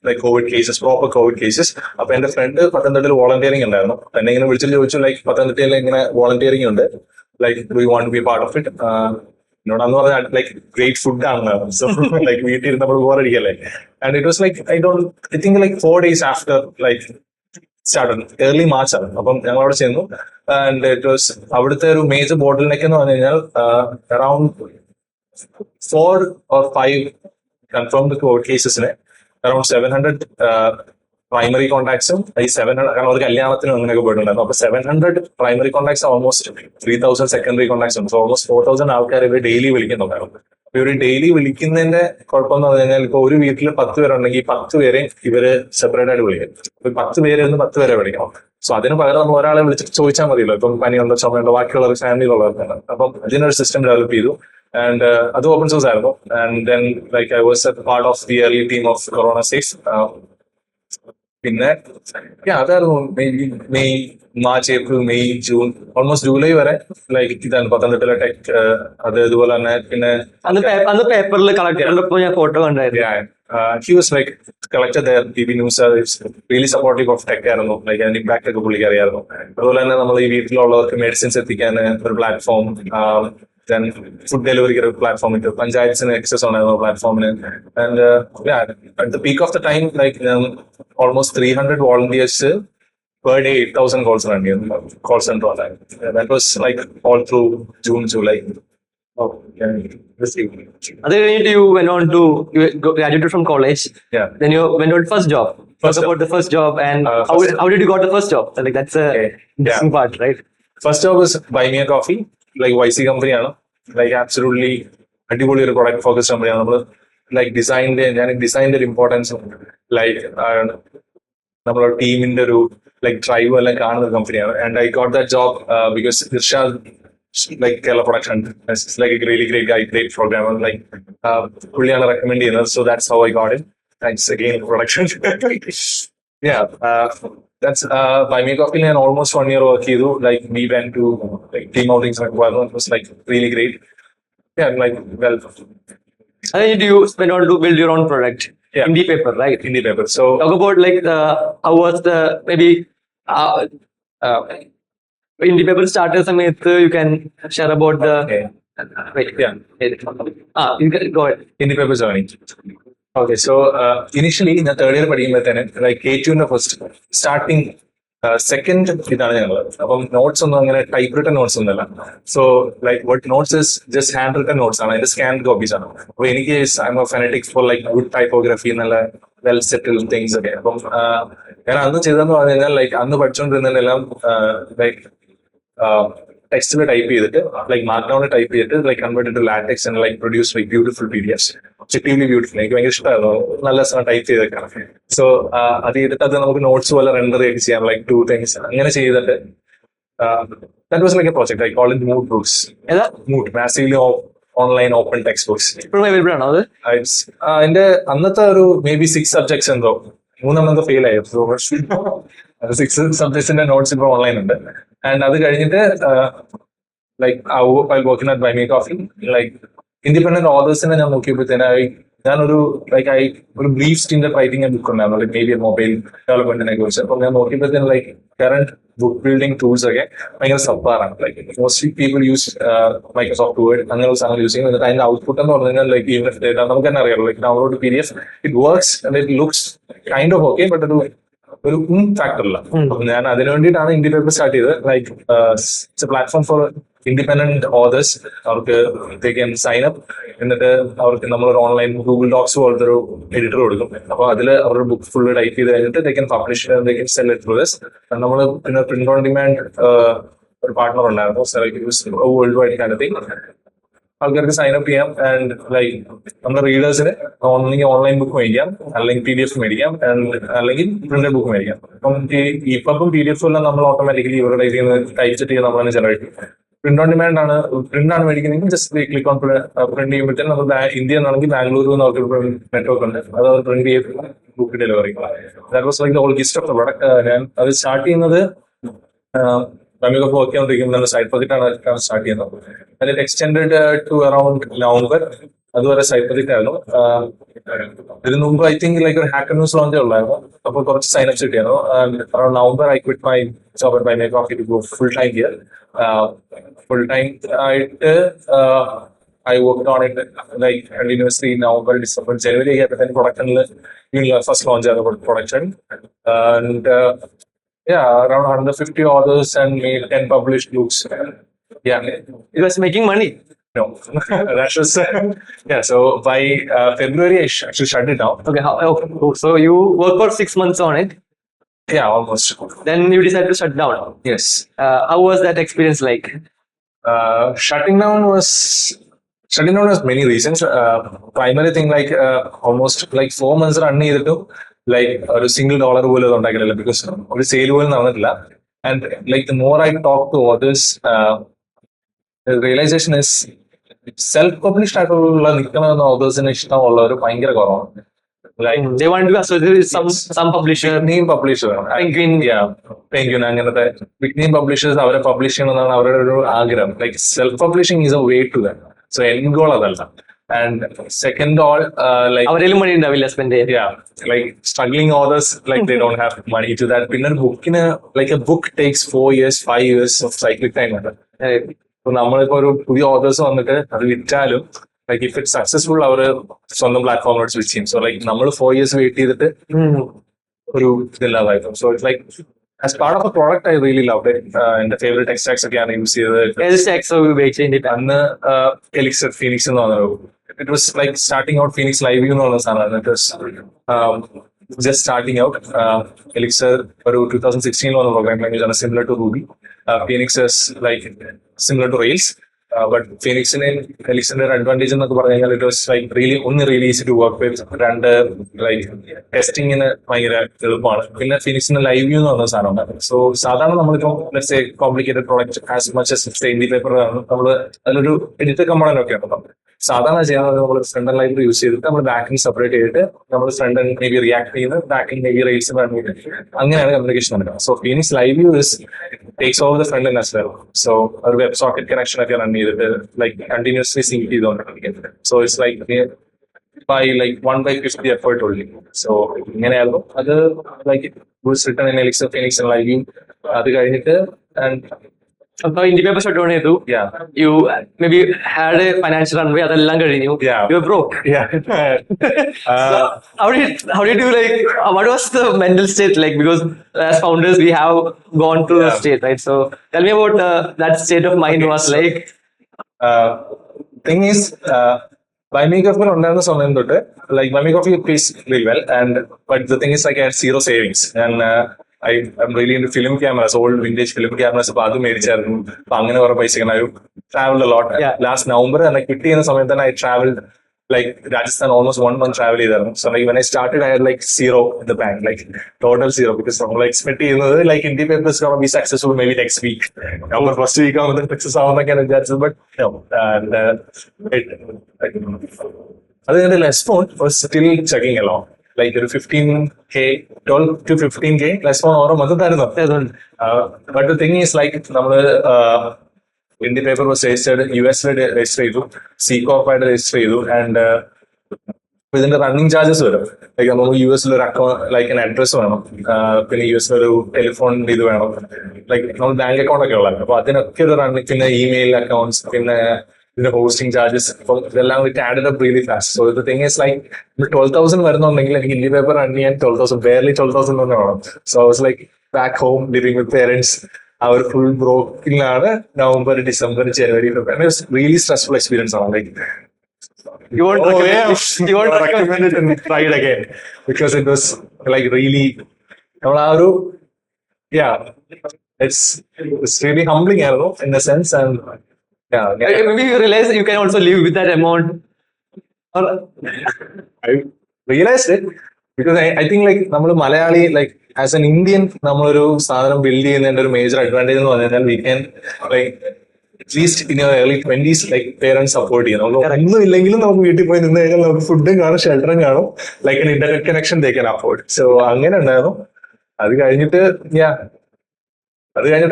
like COVID cases, proper COVID cases. അപ്പൊ എന്റെ ഫ്രണ്ട് പത്തനംതിട്ടയിൽ വോളണ്ടിയറിംഗ് ഉണ്ടായിരുന്നു. എന്നെ ഇങ്ങനെ വിളിച്ചിട്ട് ചോദിച്ചു ലൈക്ക് പത്തനംതിട്ടയിൽ ഇങ്ങനെ വോളണ്ടിയറിംഗ് ഉണ്ട്, like do you want to be part of it. എന്നോട് അന്ന് പറഞ്ഞാൽ ലൈക്ക് ഗ്രേറ്റ് ഫുഡ് ആണ്. സോ ലൈക്ക് വീട്ടിൽ ഇരുന്നപ്പോൾ ബോറടിക്കല്ലേ. And it was like I think like 4 days after like start, early March ആണ്. അപ്പം ഞങ്ങൾ അവിടെ ചെന്നു. ആൻഡ് ഇറ്റ് വാസ് അവിടുത്തെ ഒരു മേജർ ബോട്ടിൽ നെക്ക് എന്ന് പറഞ്ഞു കഴിഞ്ഞാൽ അറൌണ്ട് 4 or 5 കൺഫേംഡ് കോവിഡ് കേസസിന് അറൌണ്ട് 700 പ്രൈമറി കോൺടാക്ട്സും ഈ 700, കാരണം ഒരു കല്യാണത്തിനും അങ്ങനെയൊക്കെ പോയിട്ടുണ്ടായിരുന്നു. അപ്പൊ 700 primary contacts almost 3000 secondary contacts ഉണ്ട്. സോ ഓൾമോസ്റ്റ് 4000 ആൾക്കാർ ഇവർ ഡെയിലി വിളിക്കുന്നുണ്ടായിരുന്നു. അപ്പൊ ഇവര് ഡെയിലി വിളിക്കുന്നതിന്റെ കുഴപ്പമെന്ന് പറഞ്ഞു കഴിഞ്ഞാൽ ഇപ്പൊ ഒരു വീട്ടിൽ 10 പേരുണ്ടെങ്കിൽ 10 പേരെ ഇവര് സെപ്പറേറ്റ് ആയിട്ട് വിളിക്കും. ഇപ്പൊ 10 പേര് 10 പേരെ വിളിക്കണം. സോ അതിന് പകരം നമ്മൾ ഒരാളെ വിളിച്ചിട്ട് ചോദിച്ചാൽ മതിയല്ലോ, ഇപ്പം പനിയുണ്ടോ ചുമയുണ്ടോ ബാക്കിയുള്ള ഫാമിലിയിലുള്ളവർക്കാണ്. അപ്പം അതിനൊരു സിസ്റ്റം ഡെവലപ്പ് ചെയ്തു. And അത് ഓപ്പൺ സോഴ്സ് ആയിരുന്നു. And then like I was A part of the early team of corona safe. പിന്നെ അതായിരുന്നു May March April May June almost July വരെ ലൈക്ക് ഇതാണ് പത്തനംതിട്ടയിലെ ടെക്. അത് ഇതുപോലെ തന്നെ പിന്നെ അന്ന് പേപ്പറിൽ കളക്ട് ചെയ്തപ്പോൾ ഞാൻ ഫോട്ടോ കണ്ടായിരുന്നു. he was like collected there. PB News is really supportive of tech ആയിരുന്നു. ലൈക്ക് അതിന്റെ ഇമ്പാക്ട് ഒക്കെ പുള്ളിക്ക് അറിയായിരുന്നു. അതുപോലെ തന്നെ നമ്മൾ ഈ വീട്ടിലുള്ളവർക്ക് മെഡിസിൻസ് എത്തിക്കാൻ ഒരു platform, then food delivery platform into panchayats access on our platform. And at the peak of the time, like almost 300 volunteers per day, 8,000 calls running call center. That was like all through June, July. Oh, yeah. Other than you went on to graduated from college. Yeah. Then you went on first job. Talk about the first job and how did you got the first job? So, like that's a interesting part, right? First job was Buy Me a Coffee. Like YC കമ്പനിയാണ്. Like absolutely അടിപൊളി ഒരു product focus കമ്പനിയാണ്. നമ്മൾ like ഡിസൈനിന്റെ ഒരു ഇമ്പോർട്ടൻസും like നമ്മുടെ ടീമിന്റെ ഒരു ലൈക്ക് ഡ്രൈവ് എല്ലാം കാണുന്ന ഒരു കമ്പനിയാണ്. And I got that job because Irshad like Kerala production like really great Guy, great programmer, like പുള്ളിയാണ് റെക്കമെൻഡ് ചെയ്യുന്നത്. So that's how I got it. Thanks again production. That's Buy Me a Coffee. And almost 1 year work ചെയ്തു. Like we went to like team outings like it was like really great. Yeah, like well. And then you went on to build your own product. Yeah. Indie paper, right? Indie paper. So talk about like how was the maybe indie paper started samayathu you can share about the wait. Yeah. You can go ahead. Indie paper journey. Okay, so initially ഞാൻ 3rd year പഠിക്കുമ്പോഴത്തേന് like K2ന്റെ first starting second ഇതാണ് ഞങ്ങൾ. അപ്പം notes ഒന്നും അങ്ങനെ type written notes ഒന്നുമല്ല. So like what notes is just hand written notes ആണ്, അതിന്റെ സ്കാൻ കോപ്പീസ് ആണ്. അപ്പൊ എനിക്ക് I am a fanatic for like good typography, നല്ല വെൽ സെറ്റിൽഡ് തിങ്സ് ഒക്കെ. അപ്പം ഞാൻ അന്ന് ചെയ്തതെന്ന് പറഞ്ഞു കഴിഞ്ഞാൽ ലൈക്ക് അന്ന് പഠിച്ചുകൊണ്ടിരുന്നതെല്ലാം ലൈക്ക് ടെക്സ്റ്റിൽ ടൈപ്പ് ചെയ്തിട്ട് ലൈക്ക് മാർക്ക്ഡൗണിൽ ടൈപ്പ് ചെയ്തിട്ട് like convert to latex and like produce like beautiful PDFs, objectively beautiful. എനിക്ക് ഭയങ്കര ഇഷ്ടമായിരുന്നു, നല്ല ടൈപ്പ് ചെയ്തേക്കാണ്. സോ അത് ചെയ്തിട്ട് അത് നമുക്ക് നോട്ട്സ് പോലെ റെൻഡർ ഒക്കെ ചെയ്യാം, ലൈക്ക് 2 things അങ്ങനെ ചെയ്തിട്ട് that was like a project. I call it Mood Books. Mood, massively online open text books. ഇപ്പോഴും അവൈലബിൾ ആണോ അത്? അതിന്റെ അന്നത്തെ ഒരു മേ ബി 6 subjects എന്തോ 3 ഫെയിൽ ആയി. 6 subjectsന്റെ നോട്ട്സ് ഇപ്പോൾ ഓൺലൈൻ ഉണ്ട്. ആൻഡ് അത് കഴിഞ്ഞിട്ട് like I working at Buy Me Coffee, like independent ഓതേഴ്സിനെ ഞാൻ നോക്കിയപ്പോഴത്തേന് ഞാനൊരു ഒരു ബ്രീഫ് സ്റ്റിൻഡ് റൈറ്റിംഗ് ബുക്ക് ഉണ്ടായിരുന്നു, ലൈക്ക് മേ ബി മൊബൈൽ ഡെവലപ്മെന്റിനെ കുറിച്ച്. അപ്പൊ ഞാൻ നോക്കിയപ്പോഴത്തേന് like current book building tools ഒക്കെ ഭയങ്കര സബ്പാറാണ്. Like mostly people use Microsoft Word അങ്ങനെയുള്ള സാധനം യൂസ് ചെയ്യുന്നത്. അതിന്റെ ഔട്ട്പുട്ട് എന്ന് പറഞ്ഞു കഴിഞ്ഞാൽ ലൈക്ക് ഈവൻ ഡേറ്റ നമുക്ക് തന്നെ അറിയാം, like download PDF, it works and it looks kind of okay, but ഒരു ഫാക്ടറില്ല. ഞാൻ അതിനു വേണ്ടിയിട്ടാണ് ഇൻഡി പേപ്പർ സ്റ്റാർട്ട് ചെയ്തത്. Like it's a platform for independent authors. അവർക്ക് സൈൻ അപ്പ്, എന്നിട്ട് അവർക്ക് നമ്മളൊരു ഓൺലൈൻ ഗൂഗിൾ ഡോക്സ് പോലത്തെ ഒരു എഡിറ്റർ കൊടുക്കും. അപ്പൊ അതിൽ അവരുടെ ബുക്ക് ഫുള്ള് ടൈപ്പ് ചെയ്ത് കഴിഞ്ഞിട്ട് publish cell it through this. നമ്മൾ പിന്നെ പ്രിന്റ് ഓൺ ഡിമാൻഡ് ഒരു പാർട്ട്ണർ ഉണ്ടായിരുന്നു, world wide kind of thing. ആൾക്കാർക്ക് സൈൻ അപ്പ് ചെയ്യാം ആൻഡ് ലൈക്ക് നമ്മുടെ റീഡേഴ്സിന് ഒന്നെങ്കിൽ ഓൺലൈൻ ബുക്ക് മേടിക്കാം, അല്ലെങ്കിൽ PDF മേടിക്കാം, അല്ലെങ്കിൽ പ്രിന്റഡ് ബുക്ക് മേടിക്കാം. അപ്പം ഇപ്പം PDF എല്ലാം നമ്മൾ ഓട്ടോമാറ്റിക്കലി ഇവരുടെ ഇതിൽ നിന്ന് ടൈപ്പ് ചെയ്ത് നമ്മൾ തന്നെ ജനറേറ്റ് ചെയ്യും. പ്രിന്റ് ഓൺ ഡിമാൻഡ് ആണ്, പ്രിന്റ് ആണ് മേടിക്കുന്നതെങ്കിൽ ജസ്റ്റ് ക്ലിക്ക് ഓൺ പ്രിന്റ് ചെയ്യുമ്പോഴത്തേക്കും നമ്മൾ ഇന്ത്യ എന്നാണെങ്കിൽ ബാംഗ്ലൂരിൽ നിന്ന് അവർക്ക് നെറ്റ്വർക്ക് ഉണ്ട്, അത് അവർ പ്രിന്റ് ചെയ്ത് book delivery. That was like the whole gist of the product. ഞാൻ അത് സ്റ്റാർട്ട് ചെയ്യുന്നത് നമുക്കൊക്കെ വർക്ക് ചെയ്തുകൊണ്ടിരിക്കുന്ന സൈഡ് പ്രോജക്റ്റ് ആണ് സ്റ്റാർട്ട് ചെയ്യുന്നത്. അതിൽ എക്സ്റ്റെൻഡഡ് ടു അറൌണ്ട് നവംബർ അതുവരെ സൈഡ് പ്രോജക്റ്റ് ആയിരുന്നു. ഇതിനു മുമ്പ് ഐ തിങ്ക് ലൈക്ക് ഒരു ഹാക്കർ ന്യൂസ് ലോഞ്ച് ഉള്ളായിരുന്നു, അപ്പോൾ കുറച്ച് സൈനപ്സ് കിട്ടിയായിരുന്നു. Around November I quit my job at Buy My Coffee to go full time here. Full time ആയിട്ട് I worked on it like continuously November, December, ജനുവരി ആയപ്പോൾ പ്രൊഡക്ഷനിൽ first launch ആയിരുന്നു production. And yeah, around 150 authors and made 10 published books. Yeah. It was making money. No. That was, yeah, so by February, I actually shut it down. Okay, so you worked for 6 months on it. Yeah, almost. Then you decided to shut down. Yes. How was that experience like? Shutting down was many reasons. Primary thing, like almost like 4 months run ചെയ്തിട്ടും like ഒരു $1 പോലും ഉണ്ടാക്കിയിട്ടില്ല, because ഒരു sale പോലും നടന്നിട്ടില്ല. And like the more I talk to authors, realization is self published ആയിട്ടുള്ള നിൽക്കണമെന്ന ഓതേഴ്സിന് ഇഷ്ടമുള്ളവർ ഭയങ്കര കുറവാണ്. They want to associate with some publisher, name publisher, Penguin അങ്ങനത്തെ ബിഗ് നെയിം പബ്ലിഷേഴ്സ് അവരെ പബ്ലിഷ് ചെയ്യണമെന്നാണ് അവരുടെ ഒരു ആഗ്രഹം. Like self publishing is a way to that. So end goal അതല്ല. And second all, like അവരെല്ലാം money ഉണ്ടാവില്ല spend ചെയ്യാൻ. Yeah, like struggling authors, like they don't have money to that. പിന്നെ ബുക്കിന് like a book takes 4 years, 5 years of cyclic time ഉണ്ട്. അപ്പൊ നമ്മളിപ്പോ ഒരു പുതിയ ഓതേഴ്സ് വന്നിട്ട് അത് വിറ്റാലും ലൈക്ക് ഇഫ് ഇറ്റ് സക്സസ്ഫുൾ അവർ സ്വന്തം പ്ലാറ്റ്ഫോമിലോട്ട് സ്വിച്ച് ചെയ്യും. സോ ലൈക്ക് നമ്മൾ 4 years വെയിറ്റ് ചെയ്തിട്ട് ഒരു ഇതില്ലാതായിരുന്നു. So it's like as part of a product I really loved it. എന്റെ ഫേവറേറ്റ് ടെക്സ്റ്റ് ഒക്കെയാണ് യൂസ് ചെയ്തത്. അന്ന് Elixir Phoenix എന്ന് പറഞ്ഞൊരു, it was like starting out Phoenix LiveView എന്ന് പറഞ്ഞ സാധനമാണ്. It was just starting out. Elixir ഒരു 2016 വന്ന പ്രോഗ്രാം ലാംഗ്വേജ് ആണ്, similar to Ruby. Phoenix is like similar to Rails. But Phoenixന്റെ Elixirന്റെ ഒരു അഡ്വാൻറ്റേജ് എന്നൊക്കെ പറഞ്ഞു കഴിഞ്ഞാൽ it was like really easy to work with. രണ്ട് ലൈക്ക് ടെസ്റ്റിങ്ങിന് ഭയങ്കര എളുപ്പമാണ്. പിന്നെ Phoenixന്റെ LiveView എന്ന് പറഞ്ഞ സാധനമാണ്. സോ സാധാരണ നമ്മളിപ്പോ let's a complicated product as much as Indie Paper നമ്മൾ അതിലൊരു എഡിറ്റർ കമ്പോണന്റ് ഒക്കെ ഉണ്ട്. സാധാരണ ചെയ്യുന്നത് നമ്മൾ ഫ്രണ്ട് ആൻഡ് ലൈബ്രറി യൂസ് ചെയ്തിട്ട് നമ്മൾ ബാക്കിംഗ് സെപ്പറേറ്റ് ചെയ്തിട്ട് നമ്മൾ front and maybe React ചെയ്യുന്നത്, ബാക്കിംഗ് മേ ബി റെയിൽസ് അങ്ങനെയാണ് കമ്മ്യൂണിക്കേഷൻ നടക്കുന്നത്. So Phoenix LiveView takes over the front end as well. So ഒരു വെബ് സോക്കറ്റ് കണക്ഷൻ ഒക്കെ റൺ ചെയ്തിട്ട് ലൈക്ക് കണ്ടിന്യൂസ്ലി സിങ്ക് ചെയ്തുകൊണ്ടിരിക്കുന്നത്. So it's like by like 1/50 effort only. So ഇങ്ങനെയായിരുന്നു അത്. Like was written in Elixir, Phoenix and LiveView. അത് കഴിഞ്ഞിട്ട് and അപ്പൊ Indie paper shut down ചെയ്തു. You maybe had a financial runway, അതെല്ലാം കഴിഞ്ഞു. You were broke. So how did you like, what was the mental state like? Because as founders we have gone through the state, right? So tell me about that state of mind was like. Thing is Buy me coffee ഉണ്ടായിരുന്ന സമയം തൊട്ട് like buy me coffee pays really well, and but the thing is like I had zero savings, and I'm really into film cameras, old vintage film cameras. അപ്പൊ അത് മേടിച്ചായിരുന്നു. അപ്പൊ അങ്ങനെ കുറെ പൈസ I traveled a lot. Yeah. Last November and quit ചെയ്യുന്ന സമയത്ത് തന്നെ I traveled like Rajasthan almost 1 month travel ചെയ്തായിരുന്നു. So like when I started I had like zero in the bank, like total zero, because നമ്മൾ expect ചെയ്യുന്നത് like Indie paper is gonna be successful maybe next week. Our first week ആവുമ്പോൾ success ആവുന്നൊക്കെയാണ് വിചാരിച്ചത്, but no. And other than the Lessphone was still chugging along. Like 15K, 12 to 15K Lessphone ഓരോ മൊത്തത്തായിരുന്നു. But the thing is like നമ്മള് Indie paper was registered, US register ചെയ്തു, C Corp ആയിട്ട് register ചെയ്തു, and ഇതിന്റെ running charges വരും. Like നമുക്ക് US ഒരു account like an address വേണം, പിന്നെ US ഒരു ടെലിഫോൺ ഇത് വേണം, ലൈക്ക് നമ്മൾ ബാങ്ക് അക്കൗണ്ട് ഒക്കെ ഉള്ളത്. അപ്പൊ അതിനൊക്കെ ഒരു റണ്ണിങ്, പിന്നെ ഇമെയിൽ അക്കൗണ്ട്സ്, പിന്നെ ഇതിന്റെ ഹോസ്റ്റിംഗ് ചാർജസ്, അപ്പം ഇതെല്ലാം വിറ്റ് added up really fast. So the thing is like 12,000 വരുന്നുണ്ടെങ്കിൽ എനിക്ക് Indie paper റൺ ചെയ്യാൻ 12,000, barely 12,000 തന്നെ വേണം. So I was like back home living with parents. Our full broke-ലാണ് November, December, January, February. It was really stressful experience. Like, You won't you won't recommend it and try it again, because it was like really, yeah, it's really humbling, in a sense, and yeah. Maybe you realize you can also live with that amount. I realized it because I think like നമ്മൾ Malayali, like as an Indian, നമ്മളൊരു സാധനം build ചെയ്യുന്നതിന്റെ ഒരു major advantage എന്ന് പറഞ്ഞാൽ we can like at least in your early 20s like parents support ചെയ്യും. നമുക്ക് ഒന്നും ഇല്ലെങ്കിലും നമുക്ക് വീട്ടിൽ പോയി നിന്ന് കഴിഞ്ഞാൽ നമുക്ക് ഫുഡും കാണും, ഷെൽട്ടറും കാണും, like an internet connection they can afford. So അങ്ങനെ ഉണ്ടായിരുന്നു. അത് കഴിഞ്ഞിട്ട്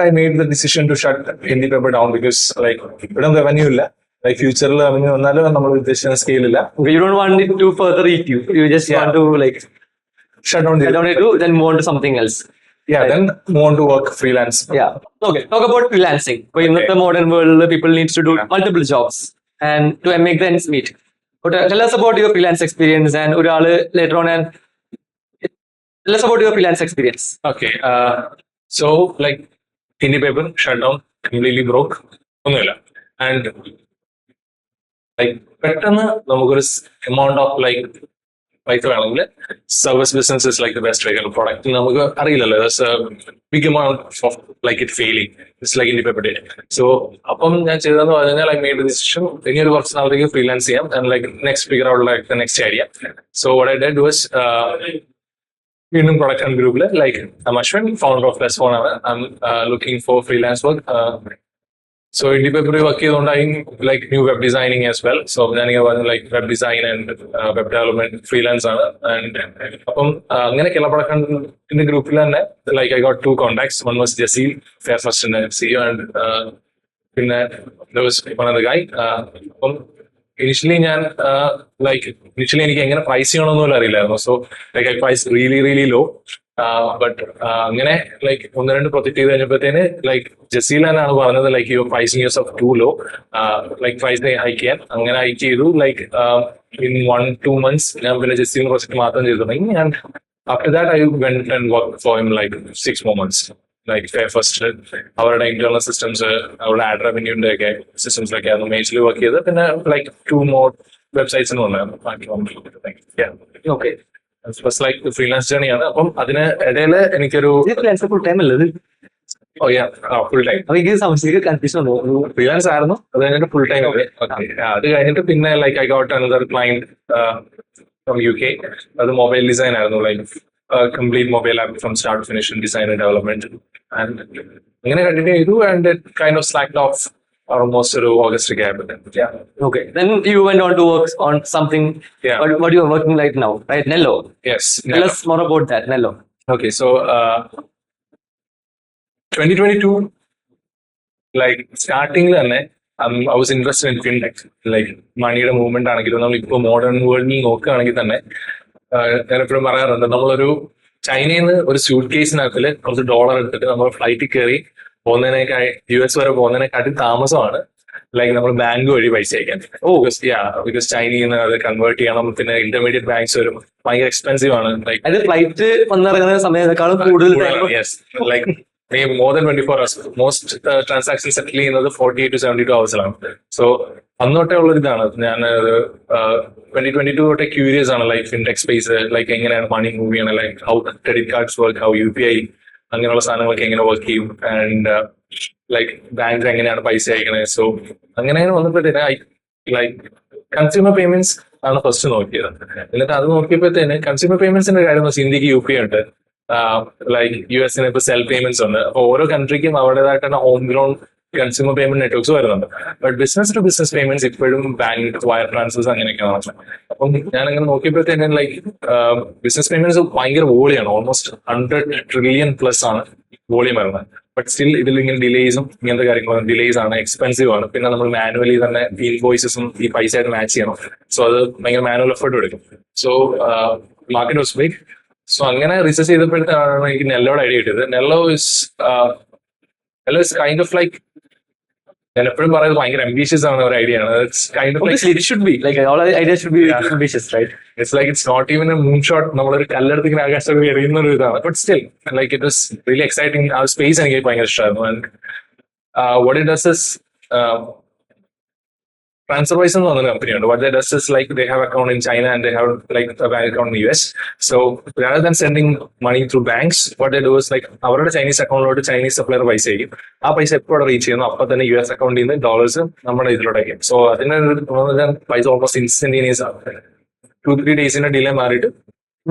I made the decision to shut Indie paper down, because like ഇവിടെ റവന്യൂ ഇല്ല, like ഫ്യൂച്ചറിൽ റവന്യൂ വന്നാലും നമ്മൾ ഉദ്ദേശിക്കുന്ന സ്കെയിൽ ഇല്ല. You don't want it to further eat you. You just want to like shut down it to then move on to something else. Yeah, then move on to work freelance. Yeah. Okay. Talk about freelancing. In the modern world, people need to do multiple jobs and to make the ends meet. But tell us about your freelance experience, and later on, and tell us about your freelance experience. Okay. So like Indie paper shut down, completely broke. ഒന്നുമില്ല. And like പെട്ടെന്ന് നമുക്കൊരു amount of like പൈസ വേണമെങ്കിൽ service business is like the best way. Product നമുക്ക് അറിയില്ലല്ലോ, big amount of like it failing, it's like Indie paper did. So അപ്പം ഞാൻ ചെയ്തതെന്ന് പറഞ്ഞാൽ ഐ മെയ്ഡ് ഡിസിഷൻ, ഇനി ഒരു കുറച്ച് നാളത്തേക്ക് ഫ്രീലാൻസ് ചെയ്യാം, and like next figure out like the next idea. So what I did was, വീണ്ടും പ്രൊഡക്റ്റ് ആൻഡ് ഗ്രൂപ്പിൽ like I'm Ashwin, founder of Lessphone ആണ്. I'm looking for freelance work. So Indie paper work ചെയ്തുകൊണ്ട് I like new web designing as well. So ഞാനിങ്ങനെ പറഞ്ഞു like web design and web development freelance ആണ്. And അപ്പം അങ്ങനെ കേരള പ്രൊഡക്റ്റിന്റെ ഗ്രൂപ്പിൽ തന്നെ like I got 2 contacts. One was Jesse, Fair First and CEO, and പിന്നെ there was one other guy. അപ്പം initially എനിക്ക് എങ്ങനെ പ്രൈസ് ചെയ്യണമെന്ന് അറിയില്ലായിരുന്നു. So like I price really low. But അങ്ങനെ ലൈക്ക് 1-2 പ്രൊജക്ട് ചെയ്ത് കഴിഞ്ഞപ്പോഴത്തേന് ലൈക്ക് ജസീലാണ് പറഞ്ഞത് like your pricing use of too low, like price hike ചെയ്യാൻ. അങ്ങനെ ഹൈക്ക് ചെയ്തു. ലൈക്ക് ഇൻ 1-2 months ഞാൻ പിന്നെ ജസീലിന് പ്രൊജക്ട് മാത്രം ചെയ്തു തുടങ്ങി. And after that I went and work for him like 6 more months. Like first അവരുടെ ഇന്റേണൽ സിസ്റ്റംസ്, അവരുടെ ആഡ് റവന്യൂന്റെ ഒക്കെ സിസ്റ്റംസിലൊക്കെ ആയിരുന്നു മേജർലി വർക്ക് ചെയ്ത്. പിന്നെ ലൈക്ക് 2 more വെബ്സൈറ്റ്സിനും ഉണ്ടായിരുന്നു. ഓക്കെ. ഫസ്റ്റ് ലൈക്ക് ഫ്രീലാൻസ് ജേണിയാണ്. അപ്പം അതിന് ഇടയിൽ എനിക്കൊരു ഫുൾ ടൈം അല്ലത്? Full time. കൺഫ്യൂഷൻ ഫ്രീലാൻസ് ആയിരുന്നു. അത് കഴിഞ്ഞിട്ട് ഫുൾ ടൈം. അത് കഴിഞ്ഞിട്ട് പിന്നെ like I got another client from UK. അത് മൊബൈൽ ഡിസൈൻ ആയിരുന്നു, like complete mobile app from start to finish, design and development. And അങ്ങനെ കണ്ടിന്യൂ ചെയ്തു. And it kind of slacked off almost ഒരു August gap. Okay. Then you went on to work on something. What you are working right now, right? Nello. Yes. Tell us more about that, Nello. Okay. So 2022, like starting തന്നെ I was interested in fintech. Like മണിയുടെ movement ആണെങ്കിലും നമ്മൾ ഇപ്പോൾ modern വേൾഡിൽ നോക്കുകയാണെങ്കിൽ തന്നെ ഞാൻ എപ്പോഴും പറയാറുണ്ട്, നമ്മളൊരു ചൈനയിൽ നിന്ന് ഒരു സ്യൂട്ട് കേസിനകത്തിൽ കുറച്ച് ഡോളർ എടുത്തിട്ട് നമ്മൾ ഫ്ലൈറ്റിൽ കയറി പോകുന്നതിനേക്കാൾ US വരെ പോകുന്നതിനെക്കാട്ടി താമസമാണ് ലൈക്ക് നമ്മൾ ബാങ്ക് വഴി പൈസ അയക്കാൻ. ബിക്കോസ് ചൈനയിൽ നിന്ന് അത് കൺവേർട്ട് ചെയ്യണം, പിന്നെ ഇന്റർമീഡിയറ്റ് ബാങ്ക്സ് വരും, ഭയങ്കര എക്സ്പെൻസീവ് ആണ്. ലൈക്ക് ഫ്ലൈറ്റ് വന്നിറങ്ങുന്ന സമയത്തേക്കാളും കൂടുതൽ like more than 24 hours. Most transactions settle ചെയ്യുന്നത് 48 to 72 hours. So അന്ന് തൊട്ടേ ഉള്ള ഇതാണ്. ഞാൻ 2022 തൊട്ടേ ക്യൂരിയസ് ആണ് ലൈക്ക് ഫിൻടെക് സ്പേസ്, ലൈക്ക് എങ്ങനെയാണ് മണി മൂവ് ചെയ്യണം, like how credit cards work, how UPI അങ്ങനെയുള്ള സാധനങ്ങളൊക്കെ എങ്ങനെ വർക്ക് ചെയ്യും, ആൻഡ് ലൈക്ക് ബാങ്ക് എങ്ങനെയാണ് പൈസ അയക്കണത്. സോ അങ്ങനെ വന്നപ്പോഴത്തേന് ലൈക്ക് കൺസ്യൂമർ പേയ്മെന്റ്സ് ആണ് ഫസ്റ്റ് നോക്കിയത്. എന്നിട്ട് അത് നോക്കിയപ്പോഴത്തേന് കൺസ്യൂമർ പേയ്മെന്റ്സിന്റെ കാര്യം എന്ന് വെച്ചാൽ ഇന്ത്യക്ക് UPI ഉണ്ട്, ലൈക്ക് US ഇപ്പൊ സെൽഫ് പേയ്മെന്റ്സ് ഉണ്ട്. അപ്പൊ ഓരോ കൺട്രിക്കും അവരുടേതായിട്ടുള്ള home grown consumer payment networks വരുന്നുണ്ട്. But business to business payments ഇപ്പോഴും ബാങ്ക് വയർ ട്രാൻസ്ഫേഴ്സ് അങ്ങനെയൊക്കെയാണ് നടക്കുന്നത്. അപ്പം ഞാൻ അങ്ങനെ നോക്കിയപ്പോഴത്തേനും ലൈക്ക് ബിസിനസ് പേയ്മെന്റ്സ് ഭയങ്കര വോളിയാണ്, ഓൾമോസ്റ്റ് 100 ട്രില്യൺ പ്ലസ് ആണ് വോളിയം വരുന്നത്. ബട്ട് സ്റ്റിൽ ഇതിൽ ഇങ്ങനെ ഡിലേസും ഇങ്ങനത്തെ കാര്യങ്ങളും ഡിലേസ് ആണ്, എക്സ്പെൻസീവ് ആണ്. പിന്നെ നമ്മൾ മാനുവലി തന്നെ ഇൻവോയ്സസും ഈ പൈസ ആയിട്ട് മാച്ച് ചെയ്യണം. സോ അത് ഭയങ്കര മാനുവൽ എഫേർട്ട് എടുക്കും. So market was big. So അങ്ങനെ റിസർച്ച് ചെയ്തപ്പോഴത്തേക്കാണ് എനിക്ക് നെല്ലോയുടെ ഐഡിയ കിട്ടിയത്. Nello is kind of like, ഞാൻ എപ്പോഴും പറയുന്നത് ഭയങ്കര ambitious ആണ് ഒരു ഐഡിയ ആണ്. It's kind of like Obviously, it should be like all ideas should be ambitious, right? it's like it's not even a moonshot. നമ്മളൊരു കല്ലെടുത്ത് ഇങ്ങനെ ആകാശത്ത് എറിയുന്ന ഒരു ഇതാണ്. But still, like it was really exciting. ആ സ്പേസ് എനിക്ക് ഭയങ്കര ഇഷ്ടമായിരുന്നു. And what it does is TransferWise എന്ന് പറഞ്ഞൊരു കമ്പനിയുണ്ട്. What they does is like they have account in China and they have like a bank account in US. So rather than sending money through banks, what they do is like അവരുടെ Chinese അക്കൗണ്ടിലോട്ട് Chinese supplier പൈസ ചെയ്യും. ആ പൈസ എപ്പോഴും reach ചെയ്യുന്നു അപ്പൊ തന്നെ US അക്കൗണ്ടിൽ നിന്ന് ഡോളേഴ്സ് നമ്മുടെ ഇതിലോട്ടേക്കും. സോ അതിന്റെ പൈസ ഓൾമോസ്റ്റ് ഇൻസ്റ്റന്റേനിയസ് ആണ്. 2-3 ഡേയ്സിന്റെ ഡിലേ മാറിയിട്ട്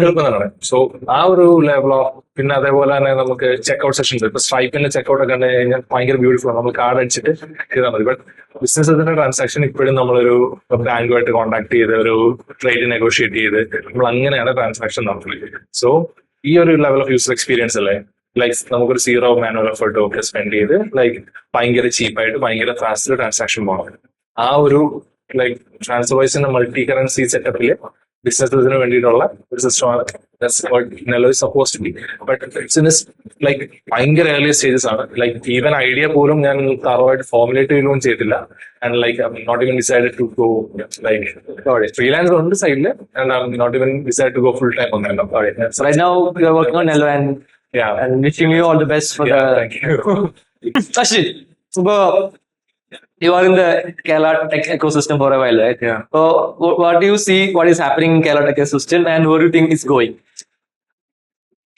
എളുപ്പമാണ്. സോ ആ ഒരു ലെവൽ ഓഫ്, പിന്നെ അതേപോലെ തന്നെ നമുക്ക് ചെക്ക്ഔട്ട് സെഷൻസ്, ഇപ്പൊ സ്ട്രൈപ്പിന്റെ ചെക്ക്ഔട്ട് ഒക്കെ കണ്ടു കഴിഞ്ഞാൽ ഭയങ്കര ബ്യൂട്ടിഫുൾ ആണ്. നമ്മൾ കാർഡ് അടിച്ചിട്ട് ചെയ്താൽ മതി. ബട്ട് ബിസിനസിന്റെ ട്രാൻസാക്ഷൻ ഇപ്പോഴും നമ്മളൊരു ബാങ്കുമായിട്ട് കോൺടാക്ട് ചെയ്ത് ഒരു ട്രേഡ് നെഗോഷിയേറ്റ് ചെയ്ത് നമ്മൾ അങ്ങനെയാണ് ട്രാൻസാക്ഷൻ നടത്തുന്നത്. സോ ഈ ഒരു ലെവൽ ഓഫ് യൂസർ എക്സ്പീരിയൻസ് അല്ലേ, ലൈക്ക് നമുക്കൊരു സീറോ മാനുവൽ എഫേർട്ട് ഒക്കെ സ്പെൻഡ് ചെയ്ത് ലൈക്ക് ഭയങ്കര ചീപ്പായിട്ട് ഭയങ്കര ഫാസ്റ്റ് ട്രാൻസാക്ഷൻ പോകണം. ആ ഒരു ലൈക്ക് ട്രാൻസ്ഫർവൈസിന്റെ മൾട്ടി കറൻസി സെറ്റപ്പില് ബിസിനസിന് വേണ്ടിയിട്ടുള്ള ഒരു സിസ്റ്റമാണ്. Nello is supposed to be, but it's in this like ഭയങ്കര ഏർലി സ്റ്റേജസ് ആണ്. ലൈക്ക് ഈവൻ ഐഡിയ പോലും ഞാൻ തറവായിട്ട് ഫോർമുലേറ്റ് ചെയ്തൊന്നും ചെയ്തില്ല. And like I not even decided to go like freelance ഉണ്ട് സൈഡില്, and I not even decide to go full time on that. So right now you are working on Nello and wishing you all the best for the. Thank you. Ashwin, so you are in the Kerala tech ecosystem for a while, right? Yeah. So what do you see? What is happening in Kerala tech ecosystem, and where do you think it's going?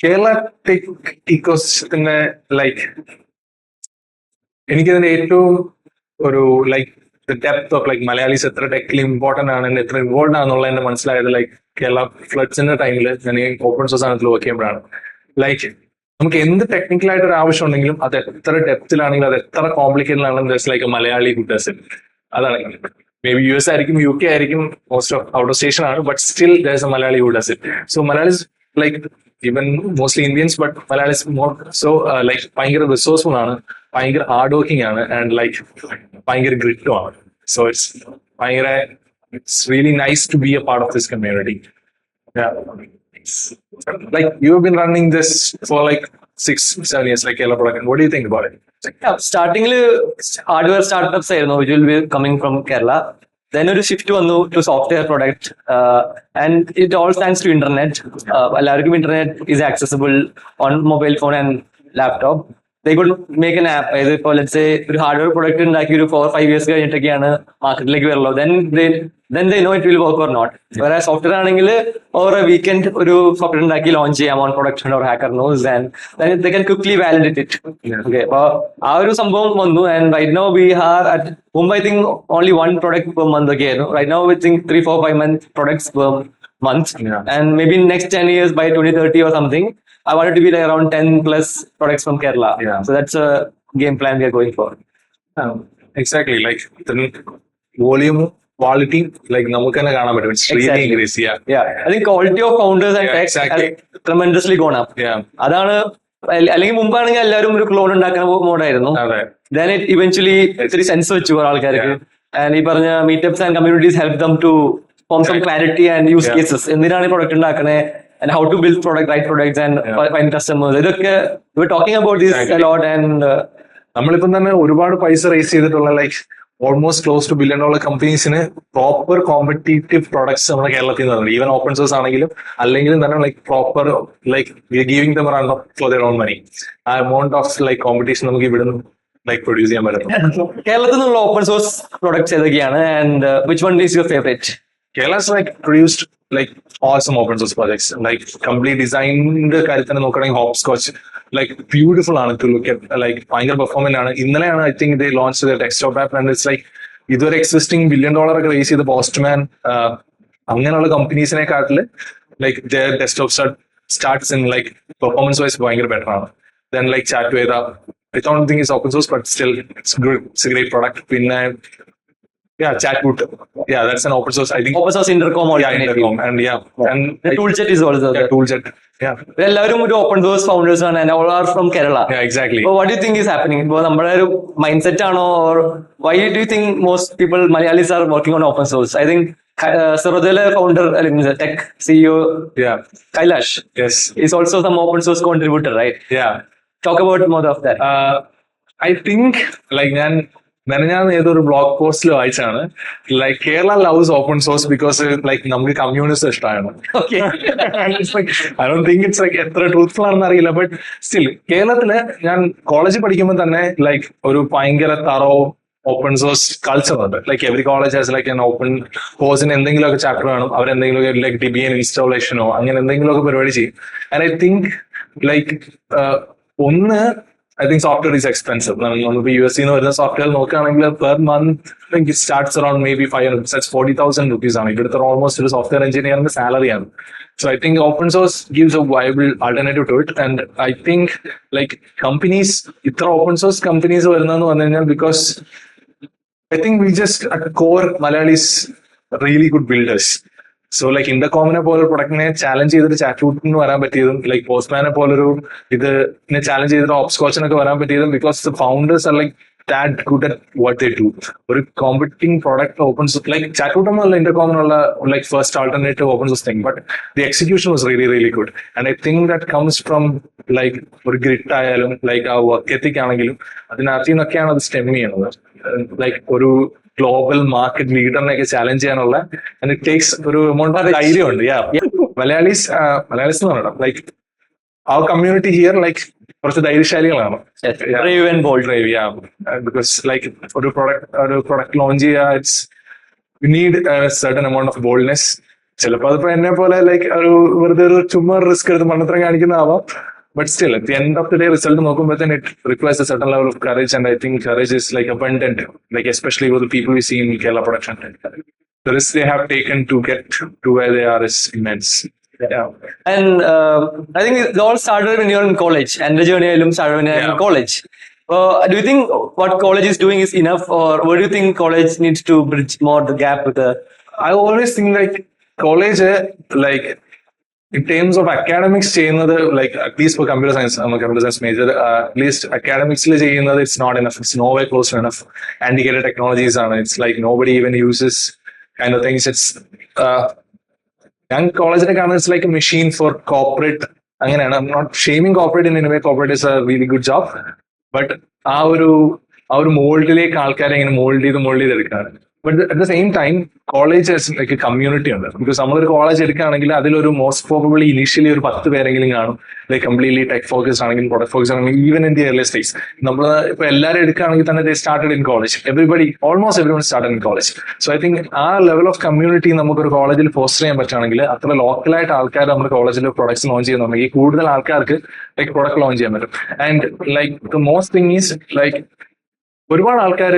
Kerala tech ഇക്കോസിസ്റ്റത്തിന്റെ like എനിക്കതിന്റെ ഏറ്റവും ഒരു like depth of like Malayalis എത്ര ടെക്കിൽ important ആണ്, എത്ര involve ആണെന്നുള്ള എന്നെ മനസ്സിലായത് ലൈക്ക് കേരള ഫ്ലഡ്സിന്റെ ടൈമിൽ ഞാൻ ഈ ഓപ്പൺ സോഴ്സ് സാധനത്തിൽ വർക്ക് ചെയ്യുമ്പോഴാണ്. ലൈക്ക് നമുക്ക് എന്ത് ടെക്നിക്കൽ ആയിട്ട് ഒരു ആവശ്യം ഉണ്ടെങ്കിലും അത് എത്ര ഡെപ്തിലാണെങ്കിലും അത് എത്ര കോംപ്ലിക്കേറ്റഡ് ആണെങ്കിലും like Malayali who does it. അതാണ് മേ ബി US ആയിരിക്കും, UK ആയിരിക്കും, most of out of station ആണ്, but still there is a Malayali who does it. So Malayalis like even mostly Indians, but Malayalis more so like ഭയങ്കര resourceful ആണ്, ഭയങ്കര hard working ആണ്, and like ഭയങ്കര ഗ്രിറ്റും ആണ്. So it's really nice to be a part of this community. Like you have been running this for like 6-7 years, like Kerala product. What do you think about it? Yeah, starting hardware startups which will be coming from Kerala. Then a shift to software product, and it all thanks to internet. Internet is accessible on mobile phone and laptop. They could make an app. Either for let's say a hardware product in like 4-5 years market like then they know it will work or not. Whereas software over a weekend software launch on production or hacker knows, and then they can quickly validate it. Okay. And right now we are at Mumbai, I think only one product per month again. Right now we think 3-4-5 month products per month. And maybe next 10 years by 2030 or something, I want it to be like around 10 plus products from Kerala. So that's a game plan we are going for. Exactly. Like the volume, quality, like namukana gaana pattum. It's really increased. I think quality of founders and tech has tremendously gone up. അതാണ് അല്ലെങ്കിൽ മുമ്പാണെങ്കിൽ എല്ലാവരും ഒരു clone ഉണ്ടാക്കുന്ന മോഡായിരുന്നു. Then it eventually ഇത്തിരി sense വെച്ചു ആൾക്കാർക്ക്. And ഈ പറഞ്ഞ meetups and communities help them to form some clarity and use cases. എന്തിനാണ് ഈ പ്രൊഡക്റ്റ് ഉണ്ടാക്കണേ, and how to build right products and find customers. We're talking about this a lot, and നമ്മളിപ്പം തന്നെ ഒരുപാട് പൈസ റേസ് ചെയ്തിട്ടുള്ള like almost close to $1 billion കമ്പനീസിന് proper competitive products നമ്മുടെ കേരളത്തിൽ നിന്ന്, ഈവൻ ഓപ്പൺ സോഴ്സ് ആണെങ്കിലും അല്ലെങ്കിലും തന്നെ like proper like giving them run for their own money. ആ എമൗണ്ട് ഓഫ് ലൈക്ക് കോമ്പറ്റീഷൻ നമുക്ക് ഇവിടുന്ന് like produce ചെയ്യാൻ പറ്റും. കേരളത്തിൽ നിന്നുള്ള ഓപ്പൺ സോഴ്സ് പ്രൊഡക്ട്സ് ഏതൊക്കെയാണ് and which one is your favourite? Kerala's like produced like awesome open source projects, like complete designed കാര്യത്തിൽ തന്നെ നോക്കുകയാണെങ്കിൽ hopscotch like beautiful ആണ് to look at, like ഭയങ്കര പെർഫോമൻസ് ആണ്. ഇന്നലെയാണ് I think they launched their desktop app and it's like ഇതുവരെ existing $1 billion ഒക്കെ raise ചെയ്ത പോസ്റ്റ്മാൻ അങ്ങനെയുള്ള കമ്പനീസിനെക്കാട്ടില് like their desktop starts in like performance wise ഭയങ്കര ബെറ്റർ ആണ് then like Chatweda. I don't think it's open source but still it's good, it's a great product. പിന്നെ yeah, Chatboot. Yeah, that's an open source. I think open source Intercom intercom and and ToolJet is also yeah, toolset. Yeah, എല്ലാവരും ഒരു open source founders ആണ് and all are from Kerala. yeah, exactly. So what do you think is happening? ഇപ്പോൾ നമ്മുടെ ഒരു mind set ആണോ or why do you think most people Malayalis are working on open source? I think Sarodele founder, tech CEO Yeah, Kailash yes, is also some open source contributor, right? yeah. Talk about more of that. I think like ഞാൻ ഏതൊരു blog പോസ്റ്റിൽ വായിച്ചാണ് like Kerala loves open source because like നമുക്ക് communist ഇഷ്ടമാണ്. Okay. I don't think it's like എത്ര truthful ആണെന്ന് അറിയില്ല but still കേരളത്തില് ഞാൻ കോളേജിൽ പഠിക്കുമ്പോൾ തന്നെ ലൈക്ക് ഒരു ഭയങ്കര തറോ ഓപ്പൺ സോഴ്സ് കൾച്ചർ ഉണ്ട്. Like every college has like open കോഴ്സിന് എന്തെങ്കിലുമൊക്കെ ചാപ്റ്റർ കാണും, അവരെന്തെങ്കിലുമൊക്കെ ലൈക്ക് ഡിബിയൻ ഇൻസ്റ്റാളേഷനോ അങ്ങനെ എന്തെങ്കിലുമൊക്കെ പരിപാടി ചെയ്യും. ആൻഡ് ഐ തിങ്ക് ലൈക്ക് ഒന്ന് I think software is expensive. നമ്മളിപ്പോ US നിന്ന് വരുന്ന സോഫ്റ്റ്വെയർ നോക്കുകയാണെങ്കിൽ per month it starts around may be 500 40,000 rupees ആണ്. ഇവിടുത്തെ ഓൾമോസ്റ്റ് ഒരു സോഫ്റ്റ്വെയർ എഞ്ചിനീയറിന്റെ സാലറി ആണ്. So I think open source gives a viable alternative to it. And I think like companies, ഇത്ര open source companies വരുന്നതെന്ന് പറഞ്ഞു കഴിഞ്ഞാൽ because I think we just at core Malayalis really good builders. So like ഇന്റർകോമിനെ പോലൊരു പ്രൊഡക്റ്റിനെ challenge ചെയ്തിട്ട് ചാറ്റ്ബൂട്ടിന് വരാൻ പറ്റിയതും like പോസ്റ്റ്മാനെ പോലൊരു ഇതിനെ ചാലഞ്ച് ചെയ്തിട്ട് ഓപ്സ്കോച്ചിനൊക്കെ വരാൻ പറ്റിയതും because the founders are like that good at what they do. ഒരു competing product open source like Chatwoot എന്നുള്ള ഇന്റർകോമിനുള്ള like first alternative open source thing but the execution was really really good. And I think that comes from like ഒരു grit ആയാലും like ആ work ethic ആണെങ്കിലും അതിനകത്ത് നിന്നൊക്കെയാണ് അത് സ്റ്റെം ചെയ്യുന്നത്. ലൈക്ക് ഒരു ഗ്ലോബൽ മാർക്കറ്റ് ലീഡറിനെയൊക്കെ ചാലഞ്ച് ചെയ്യാനുള്ള ആൻഡ് ഇറ്റ് ടേക്സ് ഒരു എമൗണ്ട് ഓഫ് ധൈര്യമുണ്ട്. മലയാളീസ് എന്ന് പറയണം ലൈക്ക് ആ കമ്മ്യൂണിറ്റി ഹിയർ ലൈക്ക് കുറച്ച് ധൈര്യശാലികളാണ്. ബിക്കോസ് ലൈക്ക് ഒരു പ്രൊഡക്റ്റ് ലോഞ്ച് ചെയ്യുക it's you need certain amount of boldness. ചിലപ്പോൾ അതിപ്പോ എന്നെ പോലെ ലൈക്ക് ഒരു വെറുതെ ഒരു ചുമ്മാ റിസ്ക് എടുത്ത് മണ്ണത്രം കാണിക്കുന്നതാവാം. But still, at the end of the day, result then it requires a certain level of courage, and I think courage is like abundant, like especially with the people we see in Kerala production. The risk they have taken to get to where they are is immense. Yeah. And I think it all started when you're in college, and the journey started when you're in college. Do you think what college is doing is enough, or what do you think college needs to bridge more the gap with the? I always think like college, like. In terms of academics, like at least for computer science, I'm a computer science major. At least academics, it's not enough. It's nowhere close to enough. Indicator technologies, and it's like nobody even uses kind of things. It's young college, it's like a machine for corporate. Again, I'm not shaming corporate in any way. Corporate is a really good job, but our mold But at the same time, college is like a community under because some other college most probably initially or like completely tech focused product focused even in the early stage. They started in college. Almost everyone started in college. So I think our level of community in the college foster local college products launch like product launch. And like the most thing is like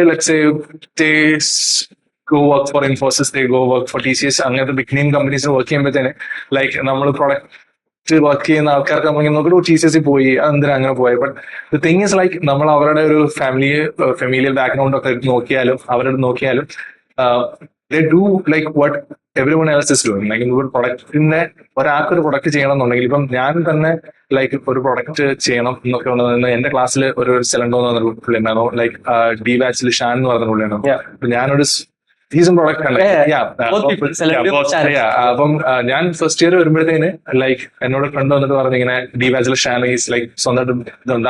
let's say they go work for Infosys, they go work for TCS, and the big name companies are working with like normal product work in TCS, but the thing is like familial background of Nokia, they do like what everyone else is doing. Like in the product in that, but after product chain like for a product chain of in the class or like D-batch Shan or he's a product both people ഞാൻ first year വരുമ്പോഴത്തേന് like എന്നോട് front വന്നിട്ട് പറഞ്ഞിങ്ങനെ D-batch Shan is like സ്വന്തമായിട്ട്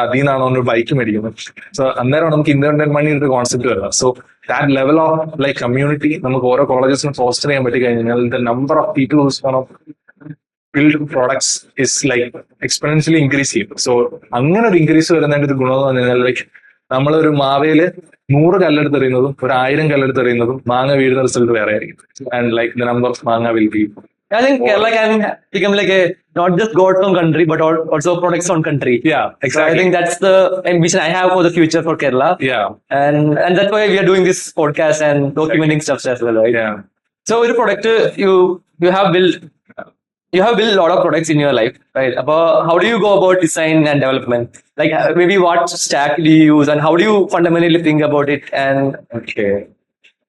അതിൽ നിന്നാണ് bike മേടിക്കുന്നത്. So അന്നേരമാണ് നമുക്ക് ഇന്റർനെറ്റ് മണി ഒരു കോൺസെപ്റ്റ് വരുന്നത്. So that level of like community നമുക്ക് ഓരോ കോളേജസിനും ഫോസ്റ്റർ ചെയ്യാൻ പറ്റി കഴിഞ്ഞാൽ the number of people who's gonna build products is like exponentially increase ചെയ്യും. സോ അങ്ങനെ ഒരു ഇൻക്രീസ് വരുന്നതിന്റെ ഒരു ഗുണം എന്ന് പറഞ്ഞാൽ like നമ്മളൊരു മാവയില് 100 കല്ലെടുത്തെറിയുന്നതും 1000 കല്ലെടുത്തെറിയുന്നതും മാങ്ങ വീഴുന്ന റിസൾട്ട് വേറെ ആയിരിക്കും. And like the number of മാങ്ങ will be. I think Kerala can become like a not just God's own country, but also products own country. Yeah, So I exactly. think that's the ambition I have for the future for Kerala. Yeah, And that's why we are doing this podcast and documenting stuff as well, right? yeah. So with a product you have built a lot of products in your life, right? About how do you go about design and development? Like maybe what stack do you use and how do you fundamentally think about it? And Okay.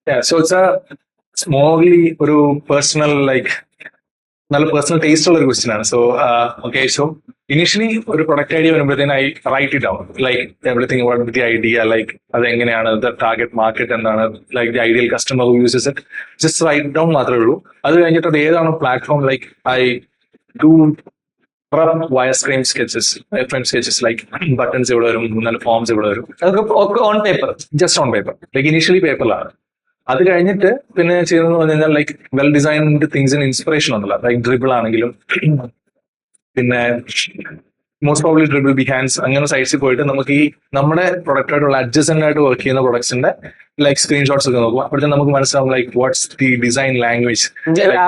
Yeah, so it's morely ഒരു personal like നല്ല personal taste ഉള്ള ഒരു question ആണ്. So okay, so initially ഒരു product idea വരുമ്പോഴത്തേന് I write it down, like everything about the idea, like അത് എങ്ങനെയാണ്, the target market എന്താണ്, like the ideal customer who uses it, just write down മാത്രമേ ഉള്ളൂ. അത് കഴിഞ്ഞിട്ട് അത് ഏതാണ് platform, like I do wireframe sketches, like buttons ഇവിടെ വരും, 3-4 ഫോംസ് ഇവിടെ വരും, on paper. Just on paper, like initially പേപ്പറിലാണ്. അത് കഴിഞ്ഞിട്ട് പിന്നെ ചെയ്യുന്നത് പറഞ്ഞു കഴിഞ്ഞാൽ ലൈക്ക് വെൽ ഡിസൈൻഡ് തിങ്സിന് ഇൻസ്പിറേഷൻ ഒന്നുമില്ല, ലൈക്ക് ഡ്രിബിൾ ആണെങ്കിലും പിന്നെ മോസ്റ്റ് പ്രോബ്ലി ഡ്രിബിൾ, ബിഹാൻസ്, അങ്ങനെ സൈറ്റ്സിൽ പോയിട്ട് നമുക്ക് ഈ നമ്മുടെ പ്രൊഡക്റ്റ് ആയിട്ടുള്ള അഡ്ജസന്റ് ആയിട്ട് വർക്ക് ചെയ്യുന്ന പ്രൊഡക്ട്സിന്റെ ലൈക്ക് സ്ക്രീൻഷോട്ട്സ് ഒക്കെ നോക്കും. അപ്പോഴത്തെ നമുക്ക് മനസ്സിലാവും like what's the design language.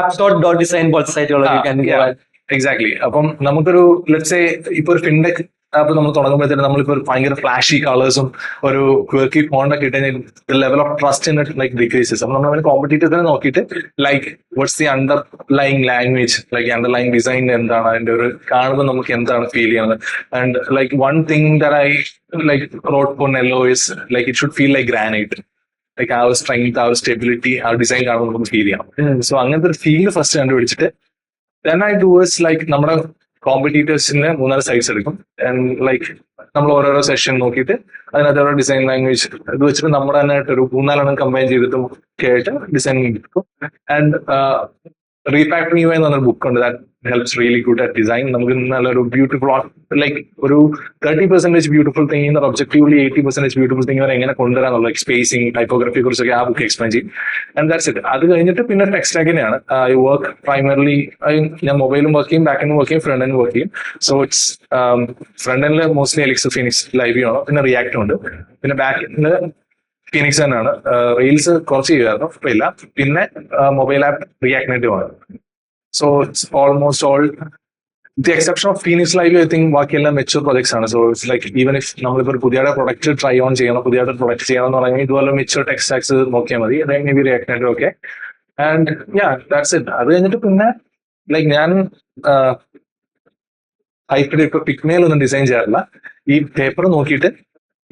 Apps.design site you can go at. Exactly. അപ്പം നമുക്കൊരു ലെറ്റ്സ് സേ ഇപ്പൊ ഒരു ഫിൻടെക് ആപ്പ് നമ്മൾ തുടങ്ങുമ്പോഴത്തേനും നമ്മളിപ്പോ ഒരു ഭയങ്കര ഫ്ലാഷി കളേഴ്സും ഒരു ക്വർക്കി ഫോണ്ടൊക്കെ ഇട്ട് കഴിഞ്ഞാൽ level of trust in it like decreases. അപ്പൊ നമ്മൾ കോമ്പറ്റീറ്റീവ് നോക്കിയിട്ട് like what's the underlying language, like underlying design എന്താണ്, അതിന്റെ ഒരു കാണുമ്പോൾ നമുക്ക് എന്താണ് ഫീൽ ചെയ്യുന്നത്. And like one thing that I like wrote for Nello is like it should feel like granite. Like ആ ഒരു സ്ട്രെങ്ത്, ആ ഒരു സ്റ്റെബിലിറ്റി, ആ ഡിസൈൻ കാണുമ്പോൾ നമുക്ക് ഫീൽ ചെയ്യാം. സോ അങ്ങനത്തെ ഒരു ഫീൽ ഫസ്റ്റ് കണ്ടുപിടിച്ചിട്ട് then I do is like നമ്മുടെ കോമ്പറ്റീറ്റേഴ്സിന് 3-4 സൈറ്റ്സ് എടുക്കും. ആൻഡ് ലൈക്ക് നമ്മൾ ഓരോരോ സെഷൻ നോക്കിയിട്ട് അതിനകത്ത് ഓരോ ഡിസൈൻ ലാംഗ്വേജ് ഇത് വെച്ചിട്ട് നമ്മുടെ തന്നെ ആയിട്ട് ഒരു 3-4 കമ്പൈൻ ചെയ്തിട്ടും ഒക്കെ ആയിട്ട് ഡിസൈനിങ് എടുക്കും. ആൻഡ് റീഫാക്ടറിംഗ് യു എന്ന് പറഞ്ഞൊരു ബുക്ക് ഉണ്ട്, that helps really good at design. നമുക്ക് നല്ലൊരു ബ്യൂട്ടിഫുൾ ലൈക്ക് ഒരു 30% beautiful thing objectively 80% beautiful thing വരെ എങ്ങനെ കൊണ്ടുവരാന്നുള്ള ലൈക്ക് സ്പേസിങ്, ടൈപ്പോഗ്രഫിയെ കുറിച്ചൊക്കെ ആ ബുക്ക് എക്സ്പ്ലെയിൻ ചെയ്യും. And that's it. അത് കഴിഞ്ഞിട്ട് പിന്നെ ടെക്സ്റ്റ് സ്റ്റാക്കിനെയാണ് ഐ വർക്ക് പ്രൈമർലി. ഞാൻ മൊബൈലും വർക്ക് ചെയ്യും, ബാക്ക് എൻഡും വർക്ക് ചെയ്യും, ഫ്രണ്ട് എൻഡ് വർക്ക് ചെയ്യും. സോ ഇറ്റ്സ് ഫ്രണ്ട് എൻഡിൽ മോസ്റ്റ്ലി Elixir, ഫിനിക്സ്, LiveView ആണ്, പിന്നെ റിയാക്റ്റും ഉണ്ട്. പിന്നെ ബാക്ക് എൻഡിൽ ഫിനിക്സ് തന്നെയാണ്. റെയിൽസ് കുറച്ച് ചെയ്യുമായിരുന്നു, ഇപ്പൊ ഇല്ല. പിന്നെ മൊബൈൽ ആപ്പ് റിയാക്ട് നേറ്റീവ് ആണ്. So it's almost all the exception of Phoenix, LiveView, I think ബാക്കിയെല്ലാം മെച്ചൂർ പ്രൊജക്ട്സ് ആണ്. So it's like even if നമ്മളിപ്പോൾ ഒരു പുതിയ പ്രൊഡക്റ്റ് ട്രൈ ഓൺ ചെയ്യണം, പുതിയ പ്രൊഡക്റ്റ് ചെയ്യണം എന്ന് പറഞ്ഞാൽ ഇതുപോലെ മെച്ചൂർ ടെക്സ്റ്റ് സ്റ്റാക്സ് നോക്കിയാൽ മതി. അതായത് മേ ബി റിയാക്ട് നേറ്റീവ് ഒക്കെ. And yeah that's it. അത് കഴിഞ്ഞിട്ട് പിന്നെ ലൈക്ക് ഞാൻ ഹൈപ്പിൽ ഇപ്പൊ പിക്മേലൊന്നും ഡിസൈൻ ചെയ്യാറില്ല, ഈ പേപ്പർ നോക്കിയിട്ട്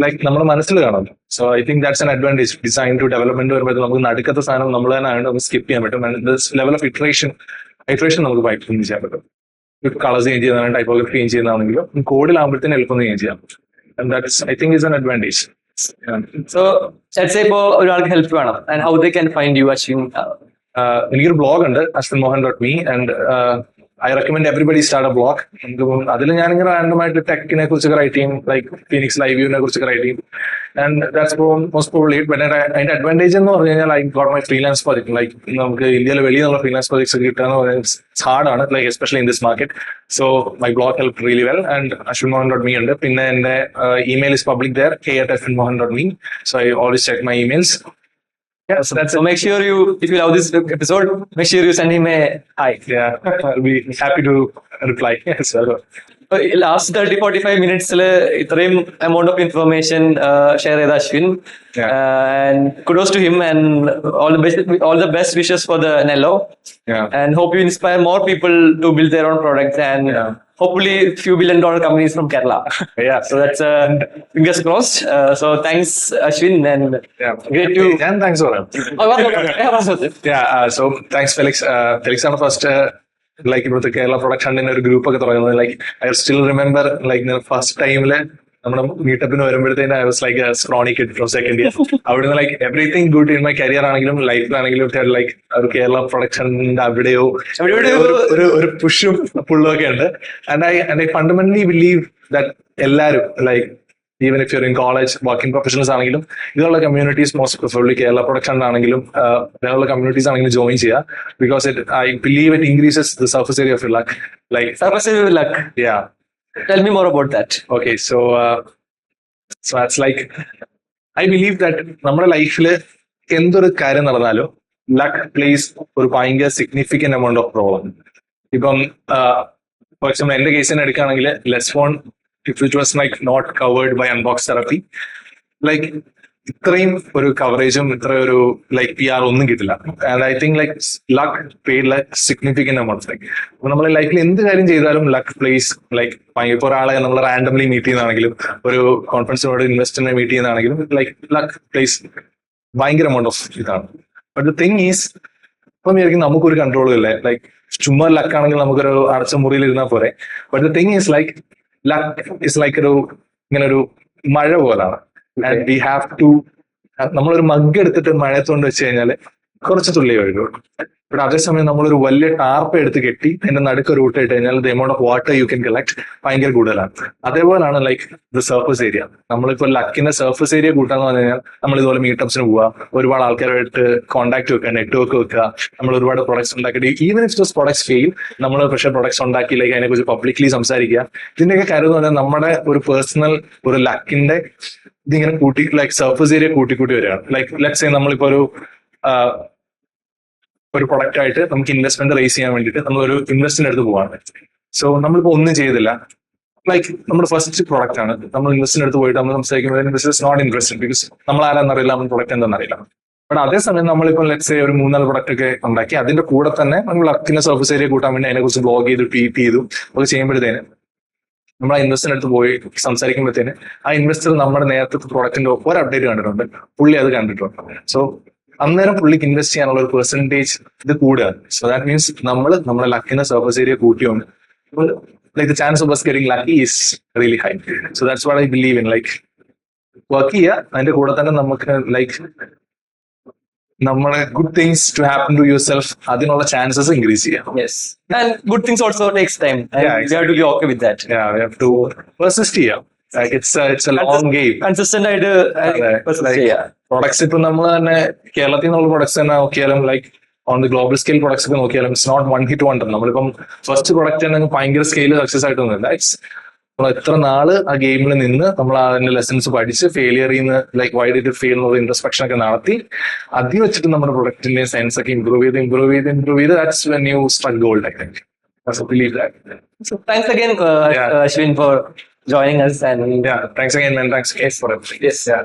ലൈക്ക് നമ്മുടെ മനസ്സിൽ കാണുമല്ലോ. So I think that's an advantage. Design to development വരുമ്പോഴത്തേക്ക് നമുക്ക് നടുക്കത്തെ സാധനം നമ്മൾ തന്നെ ആയതുകൊണ്ട് നമുക്ക് സ്കിപ്പ് ചെയ്യാൻ പറ്റും. And this level of iteration നമുക്ക് പൈപ്പിംഗ് ചെയ്യാൻ പറ്റും. കളേഴ്സ് ചേഞ്ച് ചെയ്യുന്നതാണ്, ടൈപ്പോഗ്രഫി ചേഞ്ച് ചെയ്യുന്നതാണെങ്കിലും കോഡിലാകുമ്പോഴത്തേന് എളുപ്പം ചേഞ്ച് ചെയ്യാം. And that's I think is an advantage. So let's say ഇപ്പോൾ ഒരാൾക്ക് ഹെൽപ്പ് വേണം, and how they can find you, Ashwin? എനിക്കൊരു ബ്ലോഗ് ഉണ്ട്, aswinmohan.me, and I recommend everybody start A blog. അതിൽ ഞാനിങ്ങനെ റാൻഡമായിട്ട് ടെക്കിനെ കുറിച്ചൊക്കെ റൈറ്റ് ചെയ്യും, ലൈക്ക് ഫിനിക്സ്, LiveViewനെ കുറിച്ചൊക്കെ റൈറ്റ് ചെയ്യും. And that's most probably it. അതിന്റെ അഡ്വാൻറ്റേജ് എന്ന് പറഞ്ഞു കഴിഞ്ഞാൽ I got my freelance project. Like നമുക്ക് ഇന്ത്യയിൽ വെളിയിൽ നിന്നുള്ള ഫ്രീലാൻസ് പ്രോജക്ട്സ് കിട്ടുക എന്ന് പറഞ്ഞാൽ ഹാർഡാണ്, like especially in this market. So my blog help really well. And aswinmohan.me ഉണ്ട്. പിന്നെ എന്റെ email is public there, k@aswinmohan.me. So I always check my emails. Yeah, So make sure you, if you love this episode, make sure you send him a hi. Yeah, I'll be happy to reply. Yes, last 30-45 മിനിറ്റ്സിൽ ഇത്രയും amount of information share ചെയ്ത Ashwin, and kudos to him, and all the best wishes for the Nello. And hope you inspire more people to build their own products, and hopefully few $1 billion companies from Kerala. Yeah, so that's fingers crossed. So thanks Ashwin, and great to. And thanks for that. So thanks Felix. Felix ആണ് first like ഇവിടുത്തെ Kerala product ഹണ്ടിന്റെ ഒരു group ഒക്കെ തുടങ്ങുന്നത്. Like I still remember like first ടൈമില് നമ്മുടെ മീറ്റപ്പിന് വരുമ്പോഴത്തേന് I was like scrawny kid from second year. അവിടുന്ന് like everything good in my career ആണെങ്കിലും ലൈഫിലാണെങ്കിലും ലൈക്ക് ഒരു കേരള പ്രൊഡക്ഷൻ്റെ അവിടെയോ ഒരു പുഷും പുള്ളും ഒക്കെ ഉണ്ട്. And I fundamentally believe that എല്ലാവരും like even if you in college working professionals ആണെങ്കിലും ഇതുള്ള communities most preferably Kerala production ആണെങ്കിലും വേറെയുള്ള കമ്മ്യൂണിറ്റീസ് ആണെങ്കിലും ജോയിൻ ചെയ്യുക. Because it I believe it increases the surface area of your luck. Surface area of luck. Yeah. Tell me more about that. Okay, so so that's like I believe that നമ്മുടെ ലൈഫിൽ എന്തൊരു കാര്യം നടന്നാലും luck plays ഒരു ഭയങ്കര significant amount of role. ഇപ്പം for example എന്റെ കേസ് തന്നെ എടുക്കുകയാണെങ്കിൽ Lessphone, if it was like not covered by Unbox Therapy, like ഇത്രയും ഒരു കവറേജും ഇത്ര ഒരു ലൈക്ക് PR ഒന്നും കിട്ടില്ല. And I think like luck paid like significant amount. Like അപ്പൊ നമ്മുടെ ലൈഫിൽ എന്ത് കാര്യം ചെയ്താലും ലക്ക് പ്ലേസ് ലൈക്ക് ഇപ്പൊ ഒരാളെ നമ്മൾ റാൻഡംലി മീറ്റ് ചെയ്യുന്നതാണെങ്കിലും ഒരു കോൺഫറൻസിനോട് ഇൻവെസ്റ്ററിനെ മീറ്റ് ചെയ്യുന്നതാണെങ്കിലും ലൈക്ക് ലക്ക് പ്ലേസ് ഭയങ്കര എമൗണ്ട് ഓഫ് ഇതാണ്. ബട്ട് ദ തിങ് ഈസ് ഇപ്പം വിചാരിക്കും നമുക്കൊരു കൺട്രോളും ഇല്ലേ, ലൈക്ക് ചുമ്മാ ലക്ക് ആണെങ്കിൽ നമുക്കൊരു അടച്ച മുറിയിൽ ഇരുന്നാൽ പോരെ. But the thing is like luck is like ഒരു ഇങ്ങനെ ഒരു മഴ പോലാണ്. ആൻഡ് വി ഹാവ് ടു, നമ്മളൊരു മഗ് എടുത്തിട്ട് മഴയത്തോണ്ട് വെച്ച് കഴിഞ്ഞാൽ കുറച്ച് തുള്ളി ഒഴുകും. ബട്ട് അതേസമയം നമ്മളൊരു വലിയ ടാർപ്പ് എടുത്ത് കെട്ടി അതിന്റെ നടുക്ക് ഒരു ഊട്ട ഇട്ട് കഴിഞ്ഞാൽ the amount of water you can collect ഭയങ്കര കൂടുതലാണ്. അതേപോലെയാണ് ലൈക്ക് ദ സർഫസ് ഏരിയ. നമ്മളിപ്പോ ലക്കിന്റെ സർഫസ് ഏരിയ കൂട്ടാന്ന് പറഞ്ഞു കഴിഞ്ഞാൽ നമ്മൾ ഇതുപോലെ മീറ്റപ്സിന് പോവുക, ഒരുപാട് ആൾക്കാരുമായിട്ട് കോൺടാക്ട് വെക്കുക, നെറ്റ്വർക്ക് വെക്കുക, നമ്മൾ ഒരുപാട് പ്രൊഡക്ട്സ് ഉണ്ടാക്കിയിട്ട് even if those products fail നമ്മൾ പക്ഷേ പ്രൊഡക്ട്സ് ഉണ്ടാക്കി ലൈക്ക് അതിനെക്കുറിച്ച് പബ്ലിക്ലി സംസാരിക്കുക. ഇതിന്റെയൊക്കെ കാര്യം എന്ന് പറഞ്ഞാൽ നമ്മുടെ ഒരു പേഴ്സണൽ ഒരു ലക്കിന്റെ ഇതിങ്ങനെ കൂട്ടി ലൈക്ക് സർഫസ് ഏരിയ കൂട്ടി വരികയാണ്. ലൈക്ക് ലെറ്റ്സ് സേ നമ്മളിപ്പോ ഒരു പ്രൊഡക്റ്റ് ആയിട്ട് നമുക്ക് ഇൻവെസ്റ്റ്മെന്റ് റേസ് ചെയ്യാൻ വേണ്ടിയിട്ട് നമ്മൾ ഒരു ഇൻവെസ്റ്റിന്റെ അടുത്ത് പോവാണ്. സോ നമ്മളിപ്പോ ഒന്നും ചെയ്തില്ല, ലൈക്ക് നമ്മുടെ ഫസ്റ്റ് പ്രൊഡക്റ്റ് ആണ്, നമ്മൾ ഇൻവെസ്റ്റിന്റെ അടുത്ത് പോയിട്ട് നമ്മൾ സംസാരിക്കുമ്പോൾ investor is not interested because നമ്മൾ ആരാന്നറിയില്ല, നമ്മൾ പ്രൊഡക്റ്റ് എന്താണെന്നറിയില്ല. ബട്ട് അതേസമയം നമ്മളിപ്പോൾ ലെറ്റ്സ് സേ ഒരു 3-4 പ്രൊഡക്റ്റ് ഒക്കെ ഉണ്ടാക്കി അതിന്റെ കൂടെ തന്നെ നമ്മൾ ലക്കിന്റെ സർഫസ് ഏരിയ കൂട്ടാൻ വേണ്ടി അതിനെക്കുറിച്ച് ബ്ലോഗ് ചെയ്തു ട്വീറ്റ് ചെയ്തു ഒക്കെ ചെയ്യുമ്പോഴത്തേന് നമ്മൾ ആ ഇൻവെസ്റ്ററിന്റെ അടുത്ത് പോയി സംസാരിക്കുമ്പോഴത്തേന് ആ ഇൻവെസ്റ്റർ നമ്മുടെ നേരത്തെ പ്രൊഡക്റ്റിന്റെ ഒരു അപ്ഡേറ്റ് കണ്ടിട്ടുണ്ട്, പുള്ളി അത് കണ്ടിട്ടുണ്ട്. സോ അന്നേരം പുള്ളിക്ക് ഇൻവെസ്റ്റ് ചെയ്യാനുള്ള ഒരു പെർസെന്റേജ് ഇത് കൂടുകയാണ്. സോ ദാറ്റ് മീൻസ് നമ്മുടെ ലക്കിന്റെ സർഫസ് ഏരിയ കൂട്ടിയോണ്ട് like the chance of us getting lucky is really high. So that's what I believe in. Like work ചെയ്യുക, അതിന്റെ കൂടെ തന്നെ നമുക്ക് ലൈക്ക് നമ്മളെ good things to happen to yourself അതിനുള്ള ചാൻസസ് ഇൻക്രീസ് ചെയ്യാം. Yes. And good things also takes time. And Yeah, we have to be okay with that. Yeah, we have to persist ചെയ്യാം. Like it's a long game. Consistent ആയിട്ട് persist ചെയ്യാം. Products ഇപ്പൊ നമ്മൾ തന്നെ കേരളത്തിൽ നിന്നുള്ള products തന്നെ നോക്കിയാലും like on the global scale products ഒക്കെ നോക്കിയാലും it's not one hit wonder. നമ്മളിപ്പം ഫസ്റ്റ് പ്രൊഡക്റ്റ് തന്നെ ഭയങ്കര സ്കെയിൽ സക്സസ് ആയിട്ടൊന്നുമില്ല. ഇറ്റ്സ് നമ്മൾ എത്ര നാള് ആ ഗെയിമിൽ നിന്ന് നമ്മൾ അതിന്റെ ലെസൺസ് പഠിച്ച് ഫെയിലിയറിൽ നിന്ന് like why did it fail എന്നുള്ള ഇൻട്രസ്പെക്ഷൻ ഒക്കെ നടത്തി അത് വെച്ചിട്ട് നമ്മുടെ പ്രൊഡക്റ്റിന്റെ സയൻസ് ഒക്കെ ഇമ്പ്രൂവ് ചെയ്ത് that's when you സ്ട്രക്ക് gold. I think I believe that. So thanks again, Ashwin, for joining us. And yeah, thanks again, man. Thanks again for everything. Yes. Yeah.